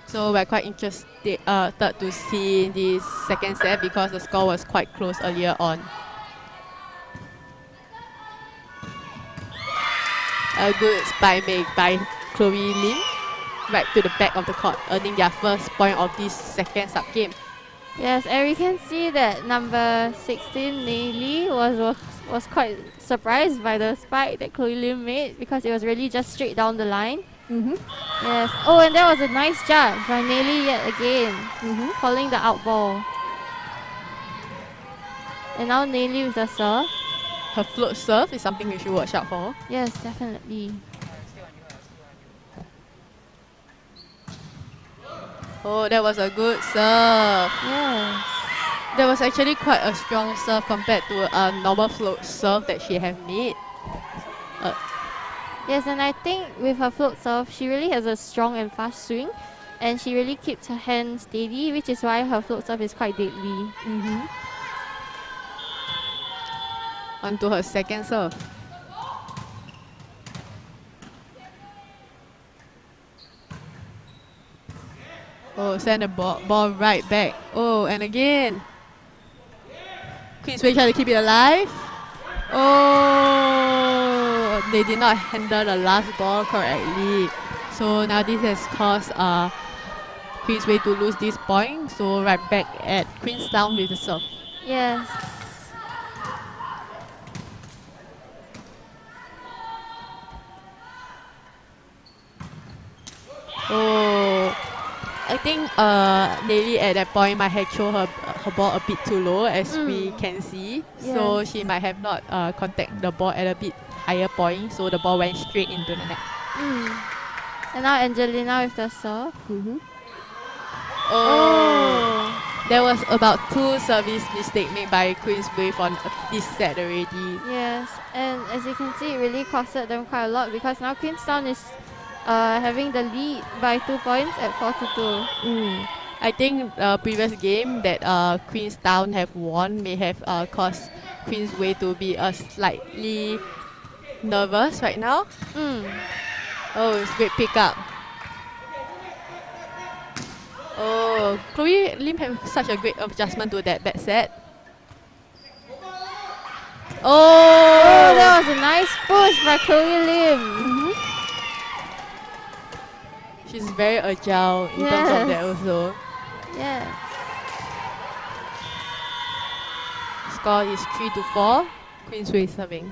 So we're quite interested to see this second set because the score was quite close earlier on. A good spike make by Chloe Lim right to the back of the court, earning their first point of this second sub game. Yes, and we can see that number 16, Nelly, was quite surprised by the spike that Chloe Lim made because it was really just straight down the line. Yes. Oh, and that was a nice judge by Nelly yet again, calling the out ball. And now Nelly with the serve. Her float serve is something we should watch out for. Yes, definitely. Oh, that was a good serve. Yes. That was actually quite a strong serve compared to a normal float serve that she have made. Yes, and I think with her float serve, she really has a strong and fast swing, and she really keeps her hand steady, which is why her float serve is quite deadly. Onto her second serve. Oh, send the ball right back. Oh, and again. Queensway try to keep it alive. Oh, they did not handle the last ball correctly. So now this has caused Queensway to lose this point. So right back at Queenstown with the serve. Yes. Oh, I think Nelly at that point might have thrown her ball a bit too low, as we can see. Yes. So she might have not contact the ball at a bit higher point. So the ball went straight into the net. And now Angelina with the serve. Oh, there was about 2 service mistakes made by Queensway for this set already. Yes, and as you can see, it really costed them quite a lot because now Queenstown is having the lead by 2 points at 4-2. I think the previous game that Queenstown have won may have caused Queensway to be slightly nervous right now. Oh, it's great pickup. Oh, Chloe Lim have such a great adjustment to that bad set. Oh, that was a nice push by Chloe Lim. She's very agile in terms of that also. Yes. Score is 3-4. Queensway serving.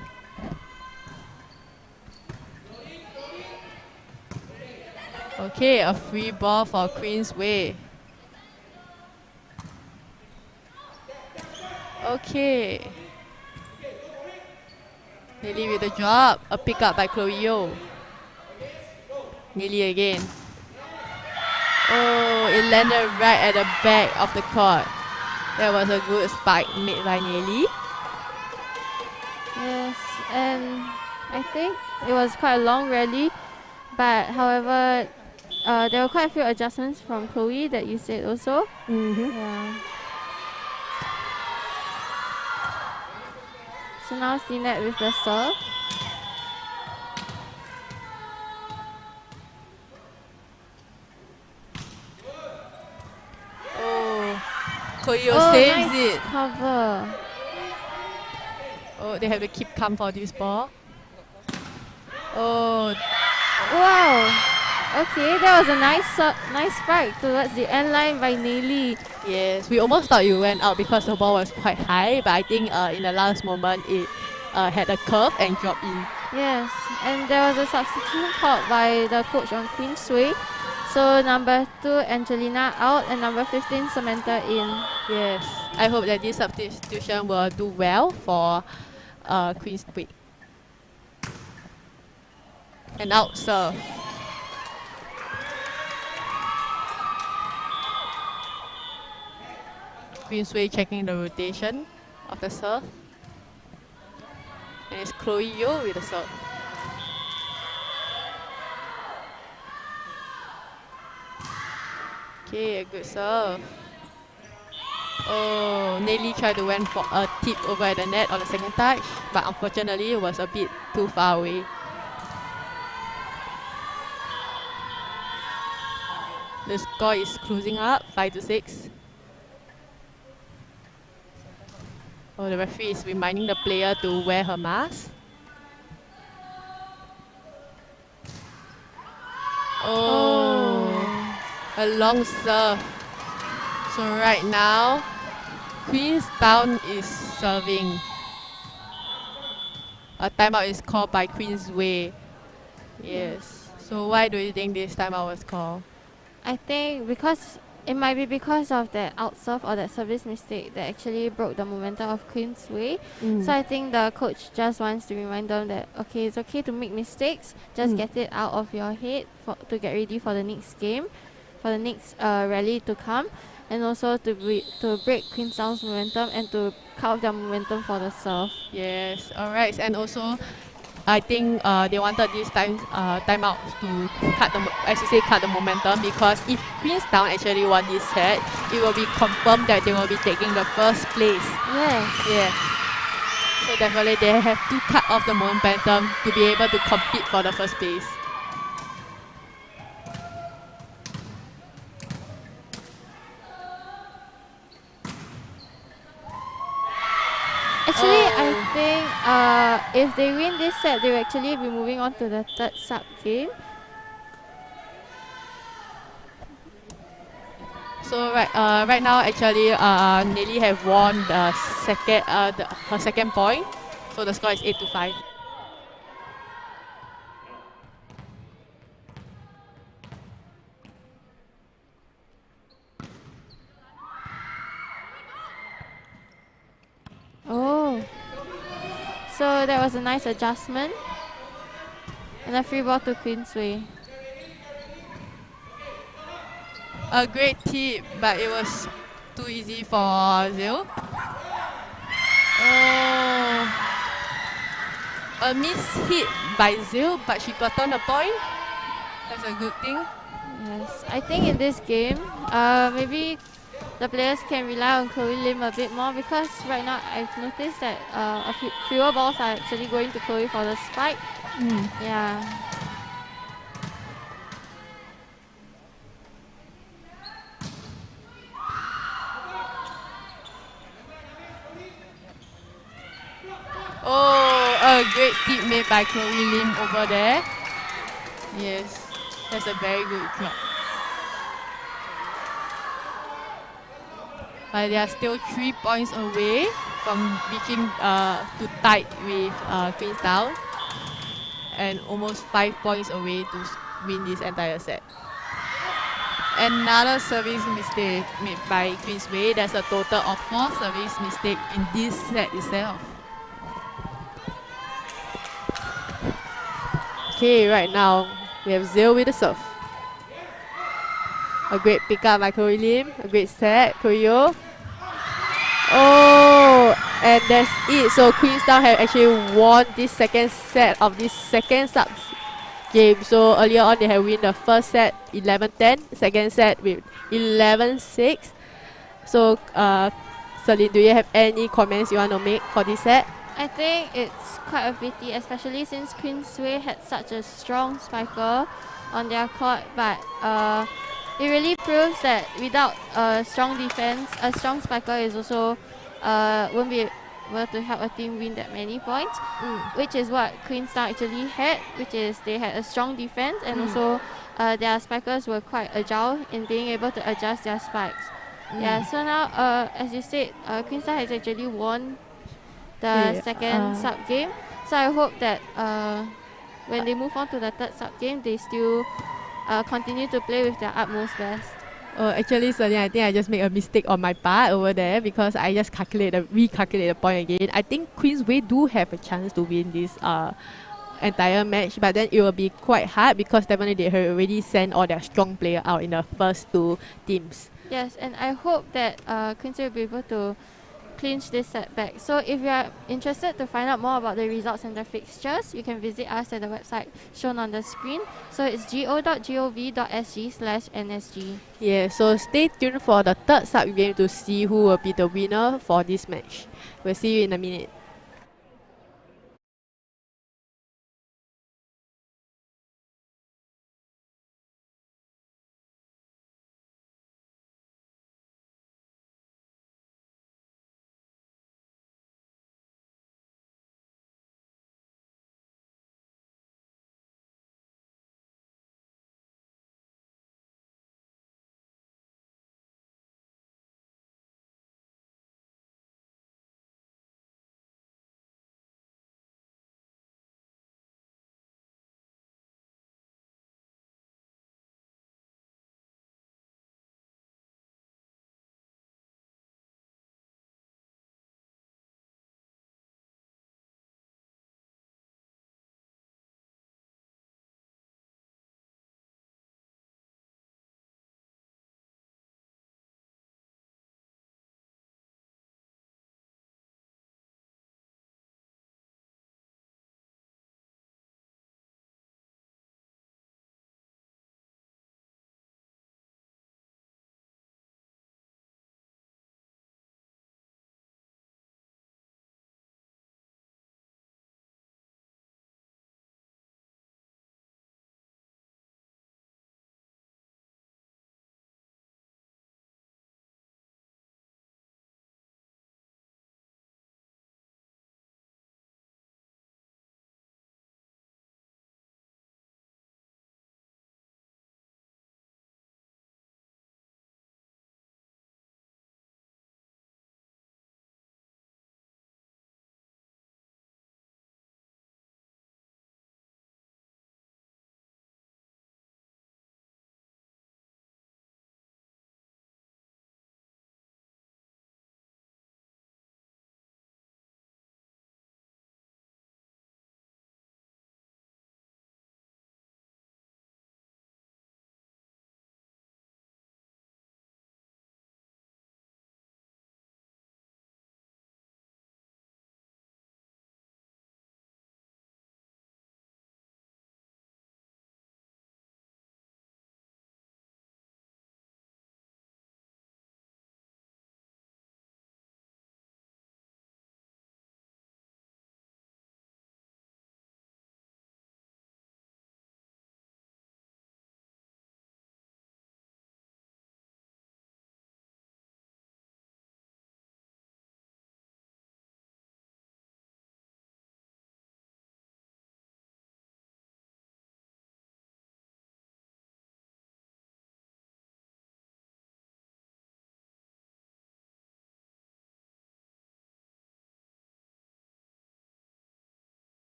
Okay, a free ball for Queensway. Okay. Nearly with the drop. A pick up by Chloe Yo. Nearly again. Oh, it landed right at the back of the court. That was a good spike made by Nearly. Yes, and I think it was quite a long rally, but however, there were quite a few adjustments from Chloe that you said also. Yeah. So now CNET with the serve. Oh, Koyo saves nice it. Cover. Oh, they have to keep calm for this ball. Oh, Wow. Okay, that was a nice spike towards the end line by Neely. yes. We almost thought it went out because the ball was quite high, but I think in the last moment it had a curve and dropped in. Yes, and there was a substitution called by the coach on Queensway. So number 2 Angelina out and number 15 Samantha in. Yes. I hope that this substitution will do well for Queensway. And out serve. Queensway checking the rotation of the serve. And it's Chloe Yo with the serve. Okay, a good serve. Oh, Nelly tried to went for a tip over at the net on the second touch, but unfortunately it was a bit too far away. The score is closing up, 5-6. Oh, the referee is reminding the player to wear her mask. Oh, a long serve. So right now, Queenstown is serving. A timeout is called by Queensway. Yes. So why do you think this timeout was called? I think because it might be because of that out serve or that service mistake that actually broke the momentum of Queensway. So I think the coach just wants to remind them that okay, it's okay to make mistakes. Just get it out of your head to get ready for the next game, for the next rally to come, and also to break Queenstown's momentum and to cut off their momentum for the serve. Yes. Alright. And also, I think they wanted this timeout to cut the momentum, because if Queenstown actually won this set, it will be confirmed that they will be taking the first place. Yes. Yeah. So definitely they have to cut off the momentum to be able to compete for the first place. Actually, I think if they win this set, they will actually be moving on to the third sub game. So right now actually Nelly have won the second her second point. So the score is 8-5. Oh. So that was a nice adjustment. And a free ball to Queensway. A great tip, but it was too easy for Zil. Oh. A miss hit by Zil, but she got on a point. That's a good thing. Yes. I think in this game, maybe the players can rely on Chloe Lim a bit more, because right now I've noticed that fewer balls are actually going to Chloe for the spike. Yeah. Oh, a great tip made by Chloe Lim over there. Yes, that's a very good job. But they are still 3 points away from reaching to tied with Queenstown, and almost 5 points away to win this entire set. another service mistake made by Queensway. There's a total of 4 service mistakes in this set itself. Okay, right now we have Zil with the serve. A great pickup by Chloe Lim. A great set, Choreo. Oh, and that's it. So Queenstown have actually won this second set of this second sub game. So earlier on they have win the first set 11-10, second set with 11-6. So Celine, do you have any comments you want to make for this set? I think it's quite a pity, especially since Queensway had such a strong spiker on their court, but it really proves that without a strong defense, a strong spiker is also won't be able to help a team win that many points, which is what Queenstown actually had, which is they had a strong defense and also their spikers were quite agile in being able to adjust their spikes. Yeah, so now, as you said, Queenstown has actually won the second sub game. So I hope that when they move on to the third sub game, they still continue to play with their utmost best. Actually, Celine, I think I just made a mistake on my part over there because I just recalculate the point again. I think Queensway do have a chance to win this entire match, but then it will be quite hard because definitely they have already sent all their strong player out in the first 2 teams. Yes, and I hope that Queensway will be able to clinch this setback. So if you are interested to find out more about the results and the fixtures, you can visit us at the website shown on the screen. So it's go.gov.sg/NSG. Yeah, so stay tuned for the third sub game to see who will be the winner for this match. We'll see you in a minute.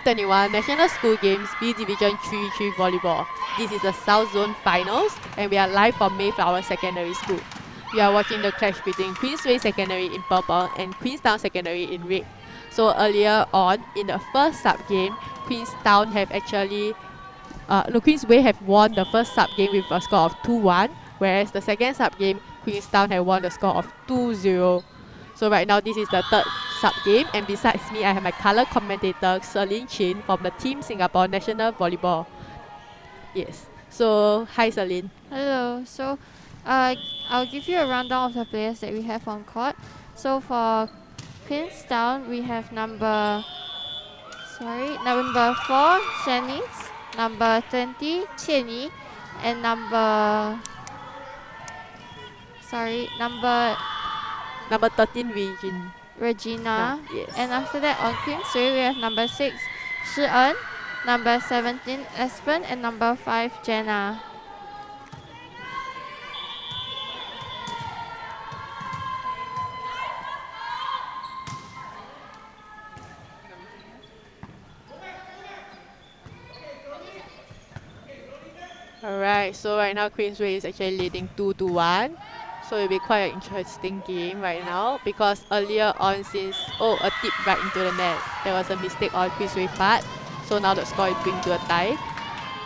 2021 National School Games B Division 3 Volleyball. This is the South Zone Finals and we are live from Mayflower Secondary School. We are watching the clash between Queensway Secondary in purple and Queenstown Secondary in red. So earlier on, in the first sub-game, Queenstown have actually Queensway have won the first sub-game with a score of 2-1, whereas the second sub-game, Queenstown have won the score of 2-0. So right now, this is the third sub-game, and besides me, I have my color commentator, Celine Chin, from the Team Singapore National Volleyball. Yes. So, hi Celine. Hello. So, I'll give you a rundown of the players that we have on court. So for Queenstown, we have number 4, Shanice, number 20, Qianyi, and number 13, Regina. No, yes. And after that, on Queensway, we have number 6, Shi En, number 17, Espen, and number 5, Jenna. Alright, so right now Queensway is actually leading 2-1. So it'll be quite an interesting game right now because earlier on since a tip right into the net. There was a mistake on Queensway part. So now the score is going to a tie.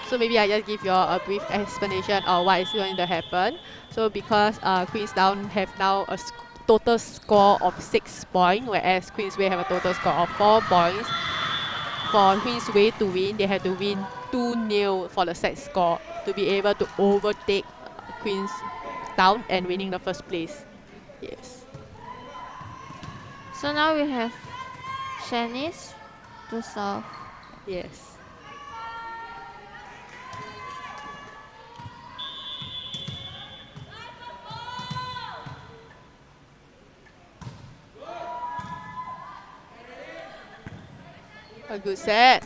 So maybe I just give you all a brief explanation of what is going to happen. So because Queenstown have now a total score of 6 points, whereas Queensway have a total score of 4 points. For Queensway to win, they have to win 2-0 for the set score to be able to overtake Queenstown and winning the first place. Yes. So now we have Shanice to serve. Yes. A good set.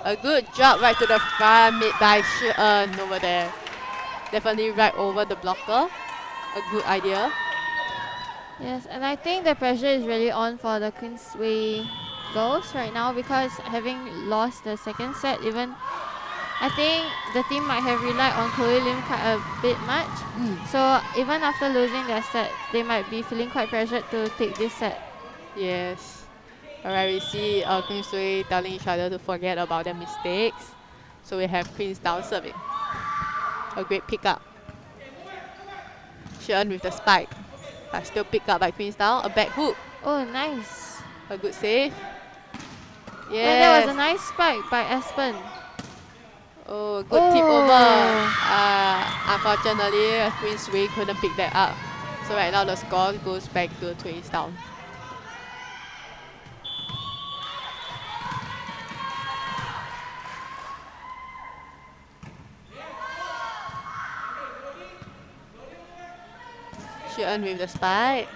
A good job right to the front made by Shi En over there. Definitely right over the blocker. A good idea. Yes, and I think the pressure is really on for the Queensway girls right now because having lost the second set, even I think the team might have relied on Chloe Lim quite a bit much. So even after losing their set, they might be feeling quite pressured to take this set. Yes. Alright, we see Queensway telling each other to forget about their mistakes. So we have Queenstown serving. A great pickup. Shi En with the spike. But still picked up by Queenstown. A back hook. Oh, nice. A good save. Yeah. And that was a Yes. nice spike by Espen. Oh, good tip over. Unfortunately, Queensway couldn't pick that up. So right now the score goes back to Queenstown. Shi En with the spike.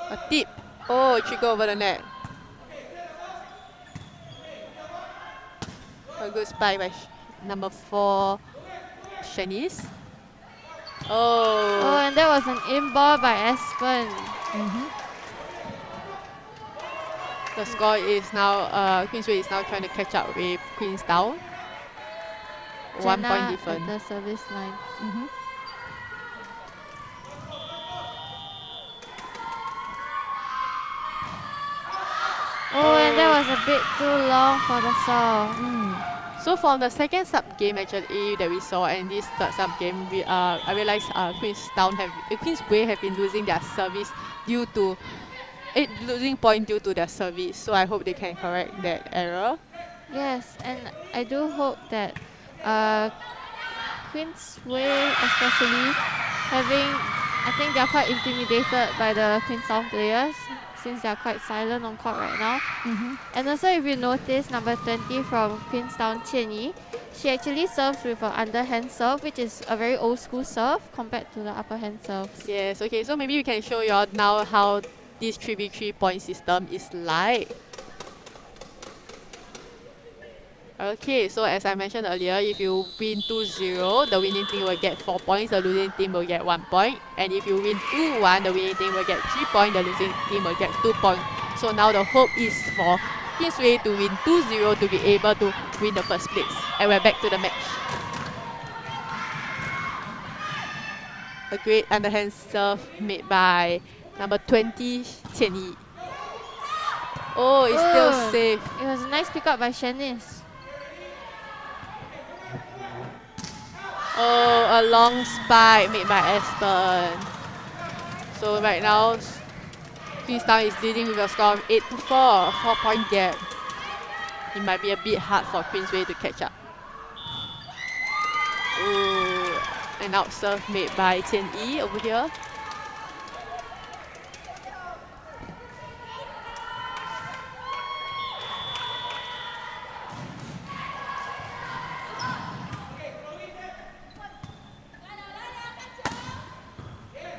A tip. Oh, trigger over the net. A good spike by number 4, Shanice. Oh, and that was an in ball by Espen. The score is now, Queensway is now trying to catch up with Queenstown. 1 Jenna point different. at the service line. Oh, and that was a bit too long for the serve. So from the second sub game actually that we saw and this third sub game, I realized Queensway have been losing their service due to losing point due to their service. So I hope they can correct that error. Yes, and I do hope that Queensway especially I think they're quite intimidated by the Queenstown players since they're quite silent on court right now. And also if you notice, number 20 from Queenstown, Qianyi, she actually serves with an underhand serve, which is a very old school serve compared to the upper hand serves. Yes, okay, so maybe we can show you all now how this 3v3 point system is like. Okay, so as I mentioned earlier, if you win 2-0, the winning team will get 4 points, the losing team will get 1 point. And if you win 2-1, the winning team will get 3 points, the losing team will get 2 points. So now the hope is for Queensway to win 2-0 to be able to win the first place. And we're back to the match. A great underhand serve made by number 20, Qian Yi. Oh, it's still safe. It was a nice pick up by Shanice. Oh, a long spike made by Aspen. So right now, Queenstown is leading with a score of 8-4, 4-point gap. It might be a bit hard for Queensway to catch up. Ooh, an out serve made by Qian Yi over here.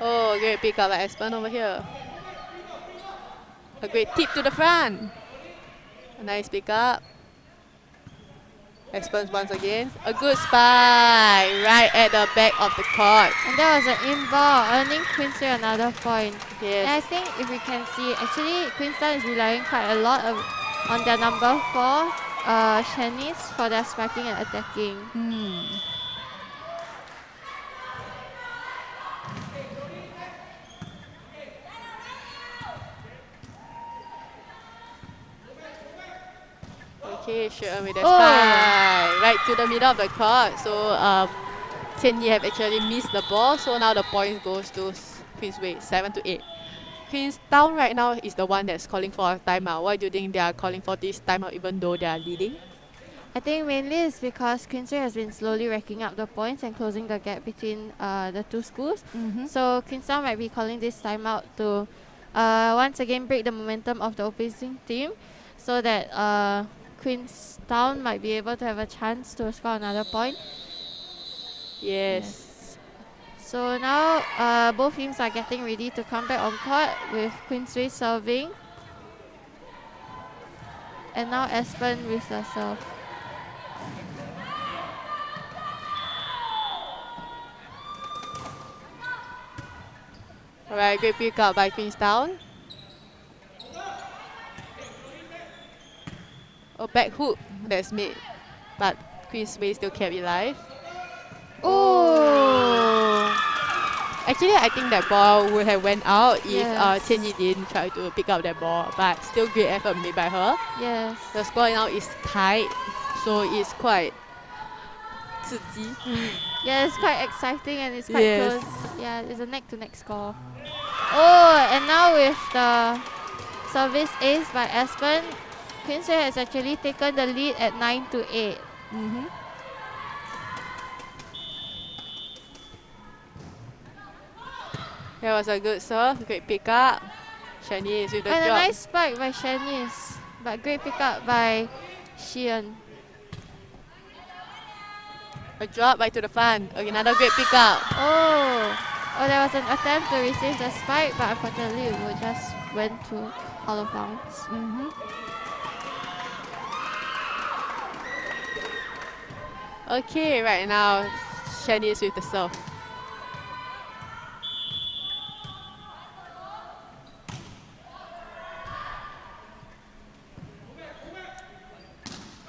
Oh, great pick up by Aspen over here. A great tip to the front. A nice pick up. Aspen once again. A good spike right at the back of the court. And that was an in-ball, earning Queensway another point. Yes. And I think if we can see, actually Queenstown is relying quite a lot on their number 4, Shanice, for their spiking and attacking. Okay, sure, with the spike right to the middle of the court. So Qian Yi have actually missed the ball. So now the point goes to Queensway, 7-8. Queenstown right now is the one that's calling for a timeout. Why do you think they are calling for this timeout even though they are leading? I think mainly it's because Queensway has been slowly racking up the points and closing the gap between the two schools. So Queenstown might be calling this timeout to once again break the momentum of the opposing team, so that Queenstown might be able to have a chance to score another point. Yes. So now both teams are getting ready to come back on court with Queensway serving. And now Aspen with the serve. Alright, great pick up by Queenstown. A back hook that's made, but Queensway still kept it alive. Oh! Actually, I think that ball would have went out if Yes. Qian Yi didn't try to pick up that ball, but still great effort made by her. Yes. The score now is tied, so it's quite 刺激. Yeah, it's quite exciting and it's quite Yes. close. Yeah, it's a neck-to-neck score. Oh, and now with the service ace by Aspen, Queensway has actually taken the lead at 9-8. That was a good serve, great pick up. Shanice with the And a drop. nice spike by Shanice, but great pickup by Xian. A drop right to the front. Okay, another great pick up. Oh, there was an attempt to receive the spike, but unfortunately it just went to out of bounds. Okay, right now, Shanice with the serve.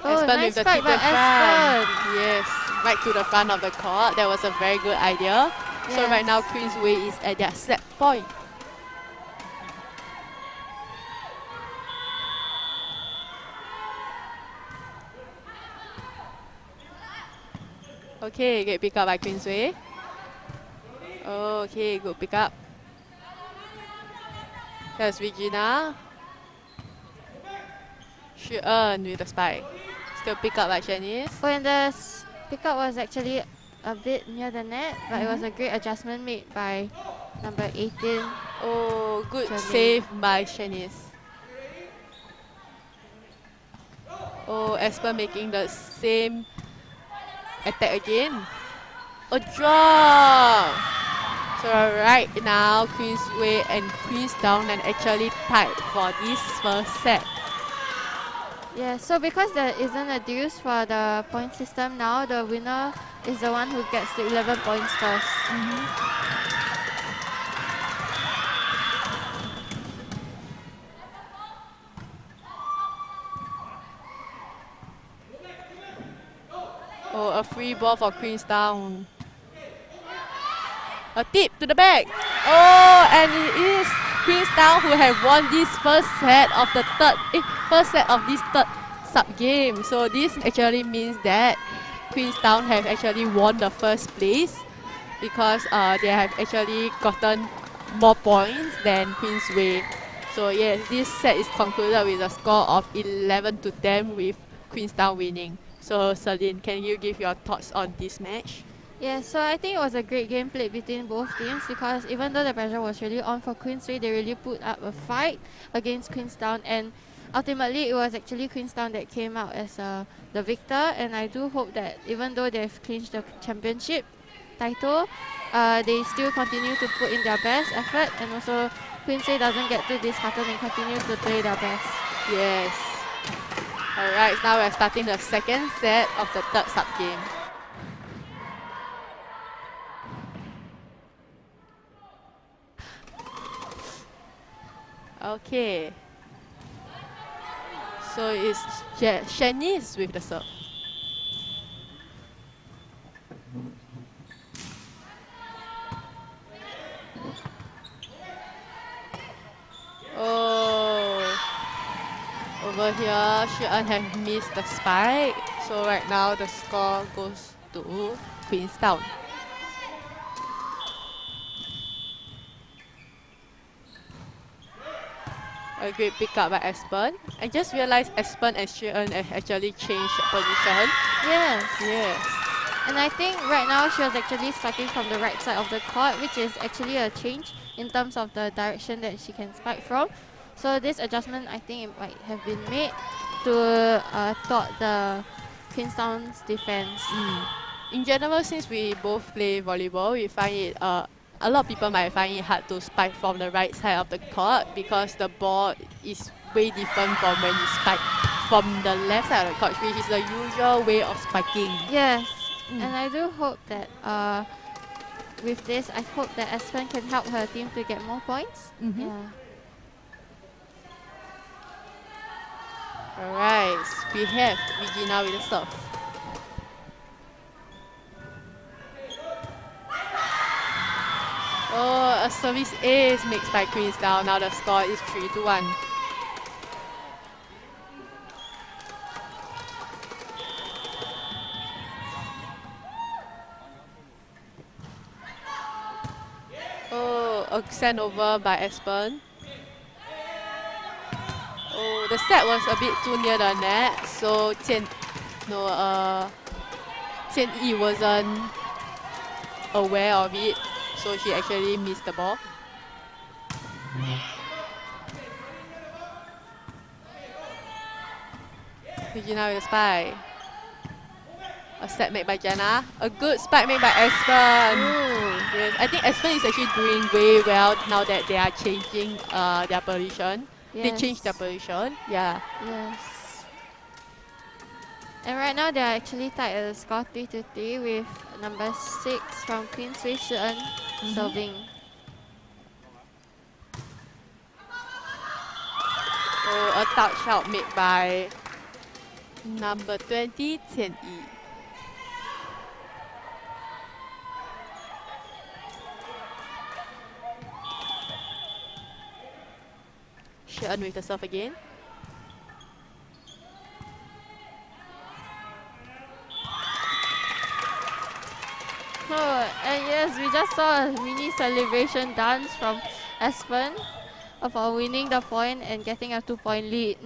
Oh, Aspen nice with the spike by tip to front. Aspen. Yes, right to the front of the court. That was a very good idea. So right Yes. now, Queensway is at their set point. Okay, great pick up by Queensway. Okay, good pick up. There's Regina. She earned with the spike. Still pick up by Shanice. Oh, and the pickup was actually a bit near the net, but it was a great adjustment made by number 18. Oh, good Jermaine. save by Shanice. Oh, Aspen making the same attack again. A drop! So right now, Queensway and Queenstown are actually tied for this first set. Yeah, so because there isn't a deuce for the point system now, the winner is the one who gets the 11 points first. a free ball for Queenstown. A tip to the back. Oh, and it is Queenstown who have won this first set of this third sub game. So this actually means that Queenstown have actually won the first place because they have actually gotten more points than Queensway. So yes, this set is concluded with a score of 11-10 with Queenstown winning. So Celine, can you give your thoughts on this match? Yeah, so I think it was a great game played between both teams because even though the pressure was really on for Queensway, they really put up a fight against Queenstown, and ultimately it was actually Queenstown that came out as the victor. And I do hope that even though they've clinched the championship title, they still continue to put in their best effort, and also Queensway doesn't get too disheartened and continue to play their best. Yes. Alright, now we're starting the second set of the third sub game. Okay. So it's Shanice with the serve. Oh. Over here, Shi-En have missed the spike. So right now the score goes to Queenstown. A great pickup by Aspen. I just realized Aspen and Shi-En have actually changed position. Yes. Yes. And I think right now she was actually spiking from the right side of the court, which is actually a change in terms of the direction that she can spike from. So this adjustment, I think it might have been made to thwart the Queenstown's defense. In general, since we both play volleyball, we find it a lot of people might find it hard to spike from the right side of the court because the ball is way different from when you spike from the left side of the court, which is the usual way of spiking. Yes, and I do hope that with this, I hope that Aspen can help her team to get more points. Yeah. Alright, we have Regina with the serve. Oh, a service ace makes by Queenstown. Now the score is 3-1. Oh, a send over by Aspen. Oh, the set was a bit too near the net, so Qian Yi wasn't aware of it, so she actually missed the ball. Regina with a spike. A set made by Jenna. A good spike made by Aspen. Yes, I think Aspen is actually doing way well now that they are changing their position. Yes. They changed their position. Yeah. Yes. And right now they are actually tied at the score 3-3 with number 6 from Queensway Shi-En serving. Oh, a touch out made by number 20, Qian Yi. Shi-En with the serve again. Oh, and yes, we just saw a mini celebration dance from Aspen for winning the point and getting a 2-point lead.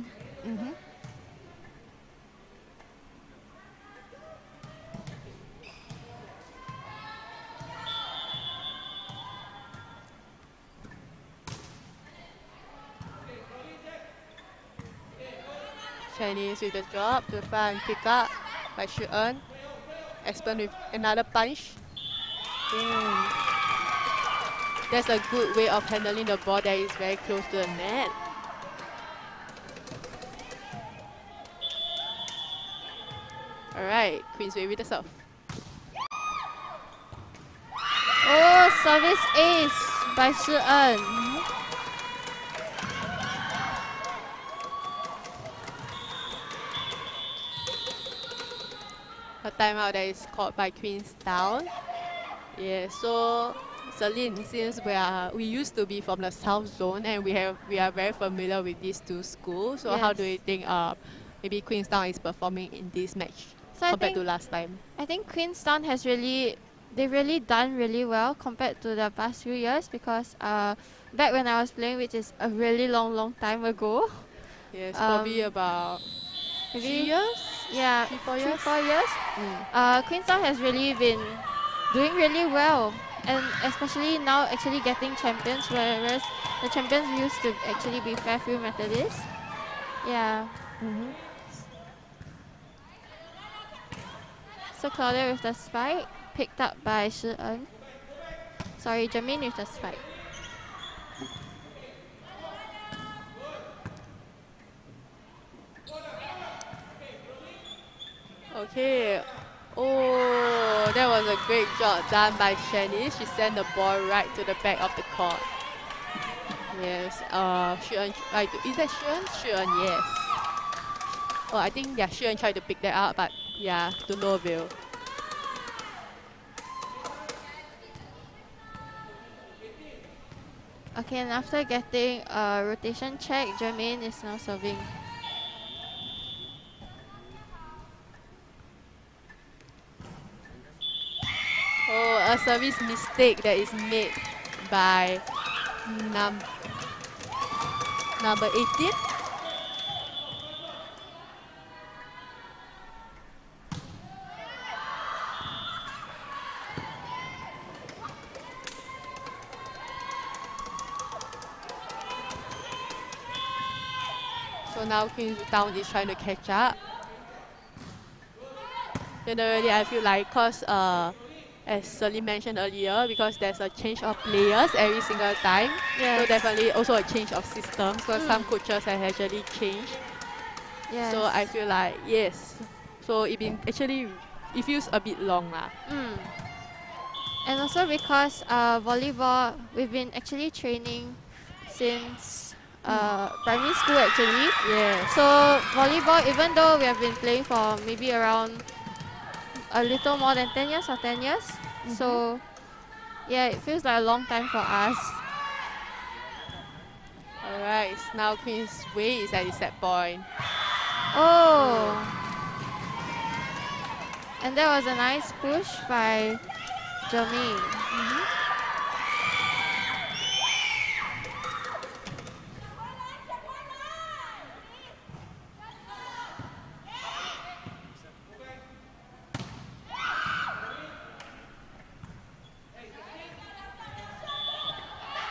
Chinese with the drop to try and pick up by Shi-En. Aspen with another punch. That's a good way of handling the ball that is very close to the net. Alright, Queensway with the serve. Oh, service ace by Shi-En. A timeout that is called by Queenstown. Yeah, so Celine, since we used to be from the South Zone and we are very familiar with these two schools, so how do you think maybe Queenstown is performing in this match compared to last time? I think Queenstown they've really done really well compared to the past few years, because back when I was playing, which is a really long time ago. Yes, probably about Maybe 3 years? Yeah, 4 years? 4 years. Queenstown has really been doing really well, and especially now actually getting champions, whereas the champions used to actually be Fairfield Methodist. Yeah. So Claudia with the spike, picked up by Shi En. Sorry, Jermaine with the spike. Okay. Oh, that was a great job done by Shani. She sent the ball right to the back of the court. Yes. Xuan, is that Xuan? Xuan, yes. Oh, I think Xuan tried to pick that up, but yeah, to no avail. Okay, and after getting a rotation check, Jermaine is now serving. Oh, a service mistake that is made by number 18. So now Queenstown is trying to catch up. Generally, I feel like as Celine mentioned earlier, because there's a change of players every single time. Yes. So definitely also a change of systems, because some coaches have actually changed. Yes. So I feel like, yes. So it feels a bit long lah. And also because volleyball, we've been actually training since primary school actually. Yeah. So volleyball, even though we have been playing for maybe around a little more than 10 years or 10 years. So yeah, it feels like a long time for us. Alright, now Queensway is at the set point. Oh! And that was a nice push by Jermaine.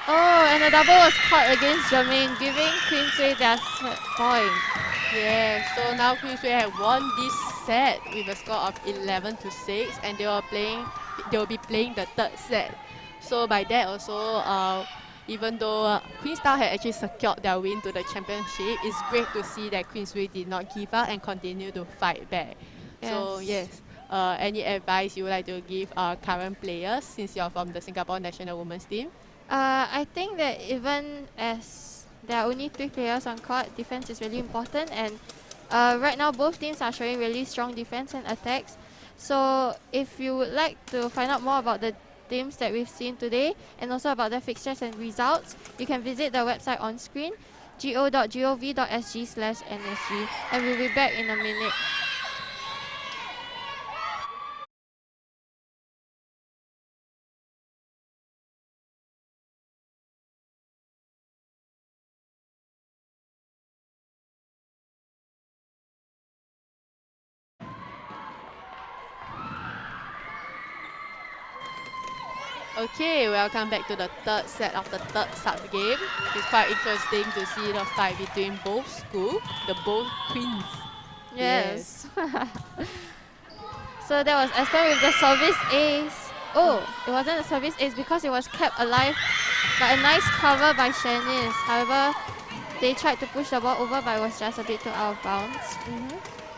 Oh, and the double was caught against Jermaine, giving Queensway their set point. Yeah, so now Queensway have won this set with a score of 11-6, and they will be playing the third set. So by that also, even though Queenstown had actually secured their win to the championship, it's great to see that Queensway did not give up and continue to fight back. Yes. So yes, any advice you would like to give current players since you're from the Singapore national women's team? I think that even as there are only 3 players on court, defense is really important, and right now both teams are showing really strong defense and attacks. So if you would like to find out more about the teams that we've seen today and also about their fixtures and results, you can visit the website on screen, go.gov.sg/NSG, and we'll be back in a minute. Okay, welcome back to the third set of the third sub-game. It's quite interesting to see the fight between both schools, both queens. Yes. So that was Aspen with the service ace. Oh, it wasn't a service ace because it was kept alive by a nice cover by Shanice. However, they tried to push the ball over, but it was just a bit too out of bounds.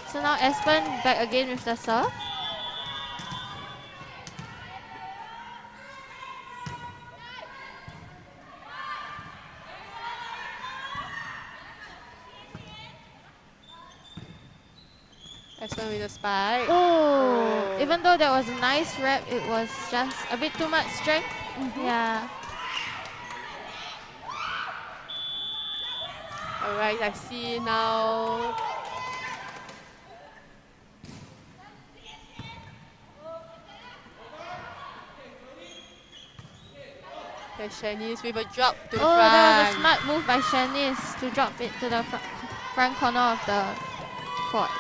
So now Aspen back again with the serve. Espen with a spike. Oh, even though that was a nice rep, it was just a bit too much strength. Yeah. Alright, I see now. There's Shanice with a drop to the front. Oh, that was a smart move by Shanice to drop it to the front corner of the court.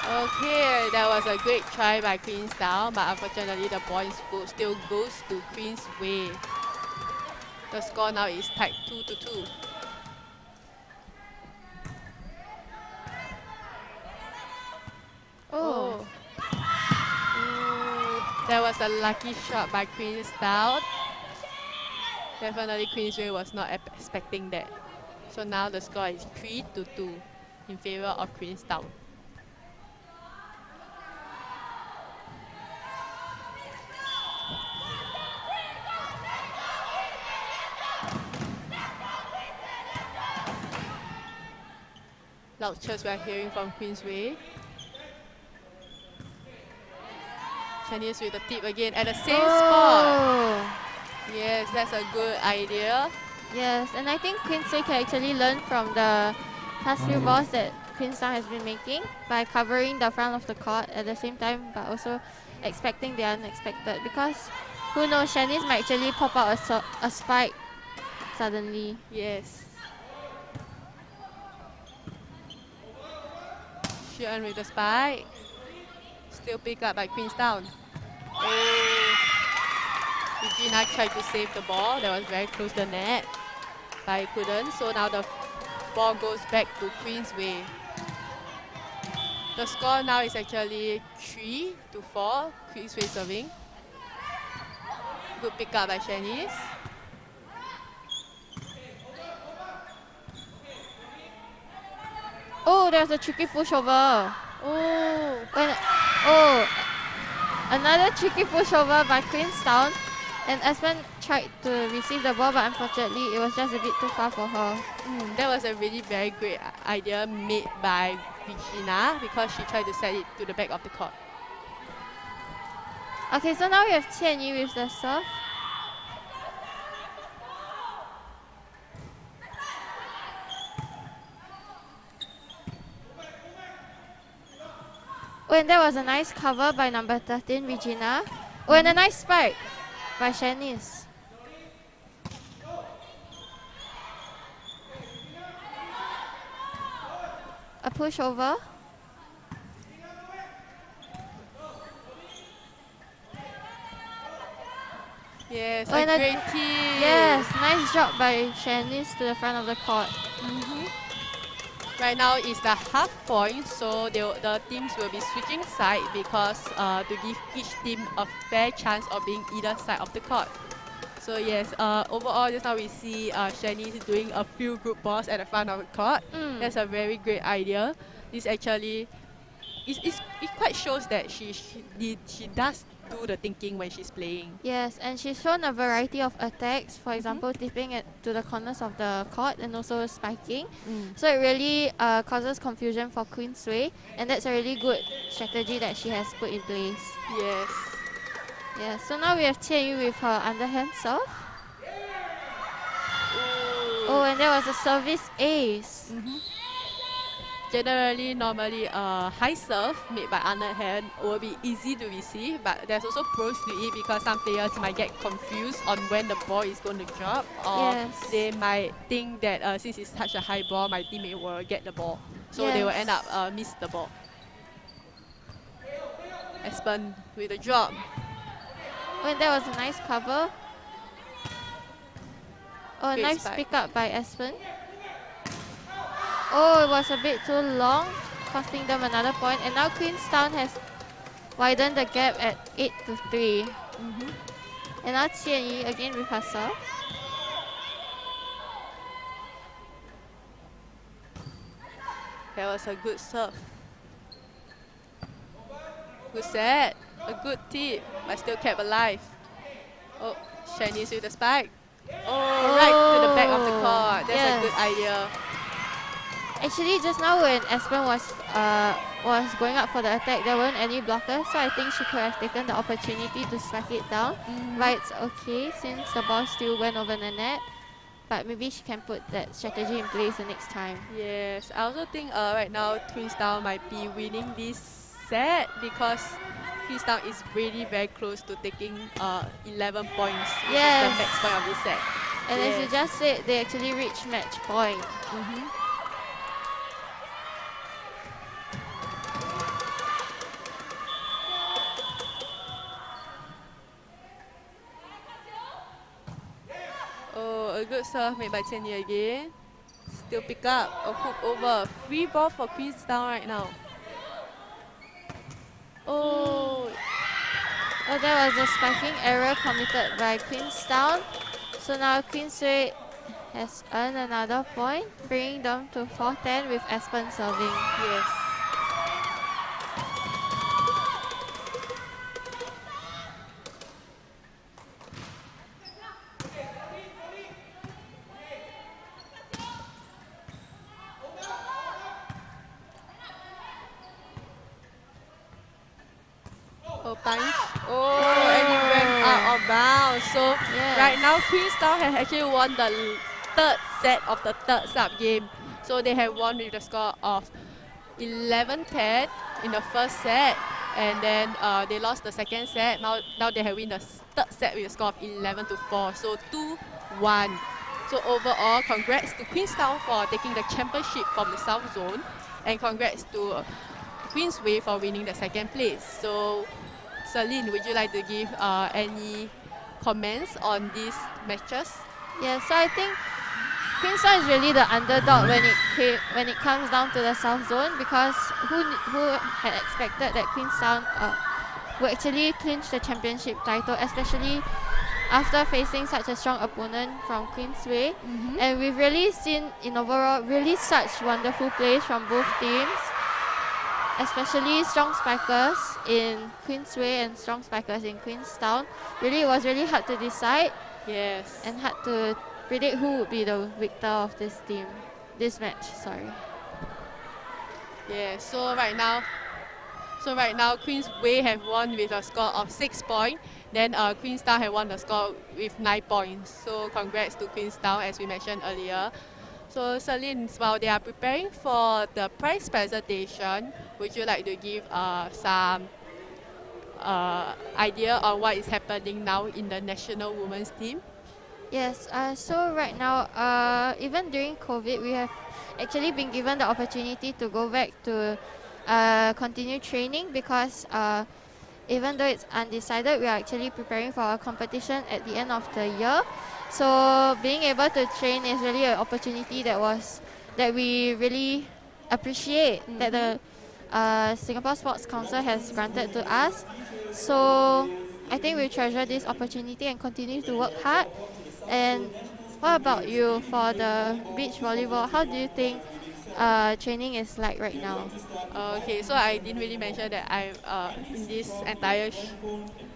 Okay, that was a great try by Queenstown, but unfortunately the point still goes to Queensway. The score now is tied 2-2. Oh. That was a lucky shot by Queenstown. Definitely Queensway was not expecting that. So now the score is 3-2 in favor of Queenstown. Loud cheers we are hearing from Queensway. Shanice with the tip again at the same spot. Yes, that's a good idea. Yes, and I think Queensway can actually learn from the past few balls that Queenstown has been making by covering the front of the court at the same time, but also expecting the unexpected. Because who knows, Shanice might actually pop out a spike suddenly. Yes. Sheehan with the spike. Still picked up by Queenstown. Oh. Regina tried to save the ball. That was very close to the net, but he couldn't. So now the ball goes back to Queensway. The score now is actually 3-4. Queensway serving. Good pick up by Shanice. Oh, there's a tricky pushover. Another tricky pushover by Queenstown. And Espen tried to receive the ball, but unfortunately, it was just a bit too far for her. That was a really very great idea made by Regina because she tried to set it to the back of the court. Okay, so now we have Qianyi with the serve. Oh, and that was a nice cover by number 13, Regina. Oh, and a nice spike by Shanice. A pushover. Yes, a great kick. Yes, nice drop by Shanice to the front of the court. Right now is the half point, so the teams will be switching side because to give each team a fair chance of being either side of the court. So yes, overall just now we see Shanice doing a few group balls at the front of the court. That's a very great idea. This actually, it quite shows that she does do the thinking when she's playing. Yes, and she's shown a variety of attacks, for example, tipping it to the corners of the court and also spiking. So it really causes confusion for Queensway, and that's a really good strategy that she has put in place. Yes. Yeah, so now we have Qianyu with her underhand serve. Oh, and there was a service ace. Generally, normally high serve made by underhand will be easy to receive, but there's also pros to it because some players might get confused on when the ball is going to drop, or they might think that since it's such a high ball, my teammate will get the ball. So they will end up miss the ball. Espen with a drop. Oh, that was a nice cover. Oh, a nice pick up by Espen. Oh, it was a bit too long, costing them another point. And now Queenstown has widened the gap at 8-3. And now Qianyi again with her serve. That was a good serve. Good set. A good tip, but still kept alive. Oh, Shanice with the spike. Oh, right to the back of the court. That's a good idea. Actually, just now when Aspen was going up for the attack, there weren't any blockers, so I think she could have taken the opportunity to strike it down. But it's okay since the ball still went over the net. But maybe she can put that strategy in place the next time. Yes, I also think right now Queenstown might be winning this set because Queenstown is really very close to taking 11 points, which is the max point of this set. And as you just said, they actually reached match point. Oh, a good serve made by Chenny again. Still pick up a hook over. Free ball for Queenstown right now. Oh, that was a spiking error committed by Queenstown. So now Queensway has earned another point, bringing them to 4-10 with Aspen serving. Yes. Oh, punch. Oh, and it went out of bounds. So right now, Queenstown has actually won the third set of the third sub game. So they have won with a score of 11-10 in the first set. And then they lost the second set. Now they have won the third set with a score of 11-4. So 2-1. So overall, congrats to Queenstown for taking the championship from the South Zone. And congrats to Queensway for winning the second place. So Celine, would you like to give any comments on these matches? Yeah, so I think Queenstown is really the underdog when it comes down to the South Zone, because who had expected that Queenstown would actually clinch the championship title, especially after facing such a strong opponent from Queensway. And we've really seen in overall really such wonderful plays from both teams, especially strong spikers in Queensway and strong spikers in Queenstown. Really, it was really hard to decide. Yes. And hard to predict who would be the victor of this match. Sorry. Yeah. So right now, Queensway have won with a score of 6 points. Then Queenstown have won the score with 9 points. So congrats to Queenstown, as we mentioned earlier. So Celine, while they are preparing for the prize presentation, would you like to give some idea on what is happening now in the national women's team? Yes, so right now, even during COVID, we have actually been given the opportunity to go back to continue training, because even though it's undecided, we are actually preparing for a competition at the end of the year. So being able to train is really an opportunity that we really appreciate, that the Singapore Sports Council has granted to us. So I think we treasure this opportunity and continue to work hard. And what about you for the beach volleyball? How do you think training is like right now? Okay, so I didn't really mention that I'm in this entire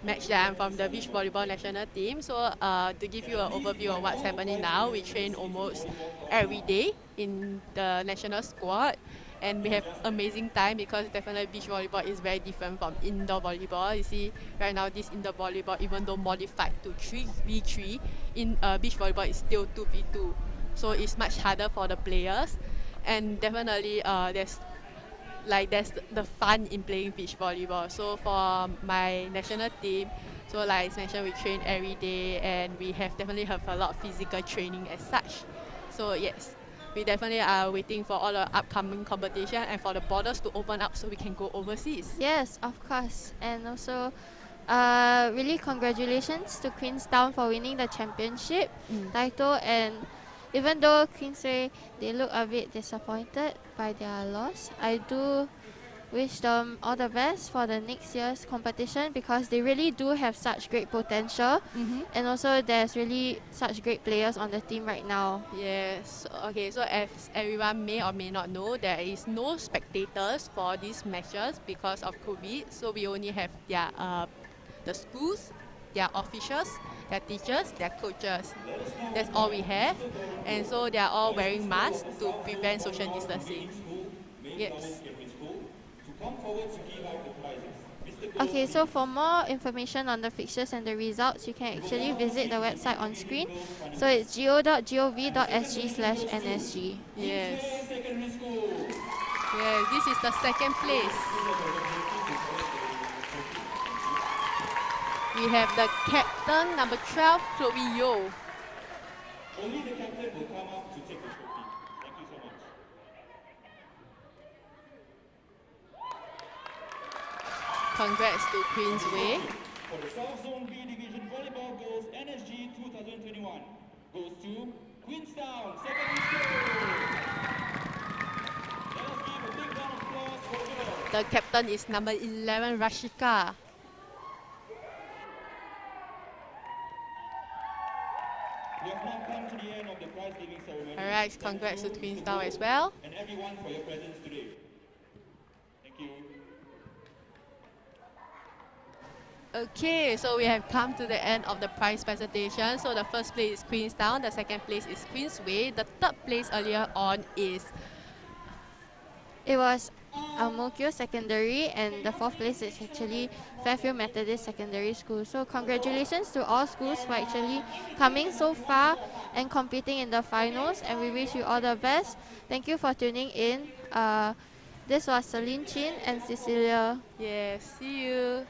match that I'm from the beach volleyball national team. So to give you an overview of what's happening now, we train almost every day in the national squad. And we have amazing time, because definitely beach volleyball is very different from indoor volleyball. You see, right now this indoor volleyball, even though modified to 3v3, in beach volleyball is still 2v2. So it's much harder for the players. And definitely there's the fun in playing beach volleyball. So for my national team, so like I mentioned, we train every day, and we definitely have a lot of physical training as such. So yes, we definitely are waiting for all the upcoming competition and for the borders to open up so we can go overseas. Yes, of course. And also, really congratulations to Queenstown for winning the championship title. And even though Queensway, they look a bit disappointed by their loss, I do wish them all the best for the next year's competition because they really do have such great potential. And also there's really such great players on the team right now. Yes. Okay, so as everyone may or may not know, there is no spectators for these matches because of COVID. So we only have the schools, their officials, their teachers, their coaches. That's all we have. And so they are all wearing masks to prevent social distancing. Yes. Okay, so for more information on the fixtures and the results, you can actually visit the website on screen. So it's go.gov.sg/NSG. Yes. Yes, this is the second place. We have the captain, number 12, Chloe Yo. Only the captain will come up to take the trophy. Thank you so much. Congrats to Queensway. For the South Zone B Division Volleyball Girls NSG 2021 goes to Queenstown Secondary School. Let us give a big round of applause for girls. The captain is number 11, Rashika. We have now come to the end of the prize giving ceremony. Alright, congrats to Queenstown as well. And everyone for your presence today. Thank you. Okay, so we have come to the end of the prize presentation. So the first place is Queenstown, the second place is Queensway, the third place earlier on is... It was Al-Mokyo Secondary, and the fourth place is actually Fairfield Methodist Secondary School. So congratulations to all schools for actually coming so far and competing in the finals, and we wish you all the best. Thank you for tuning in. This was Celine Chin and Cecilia. Yes, see you.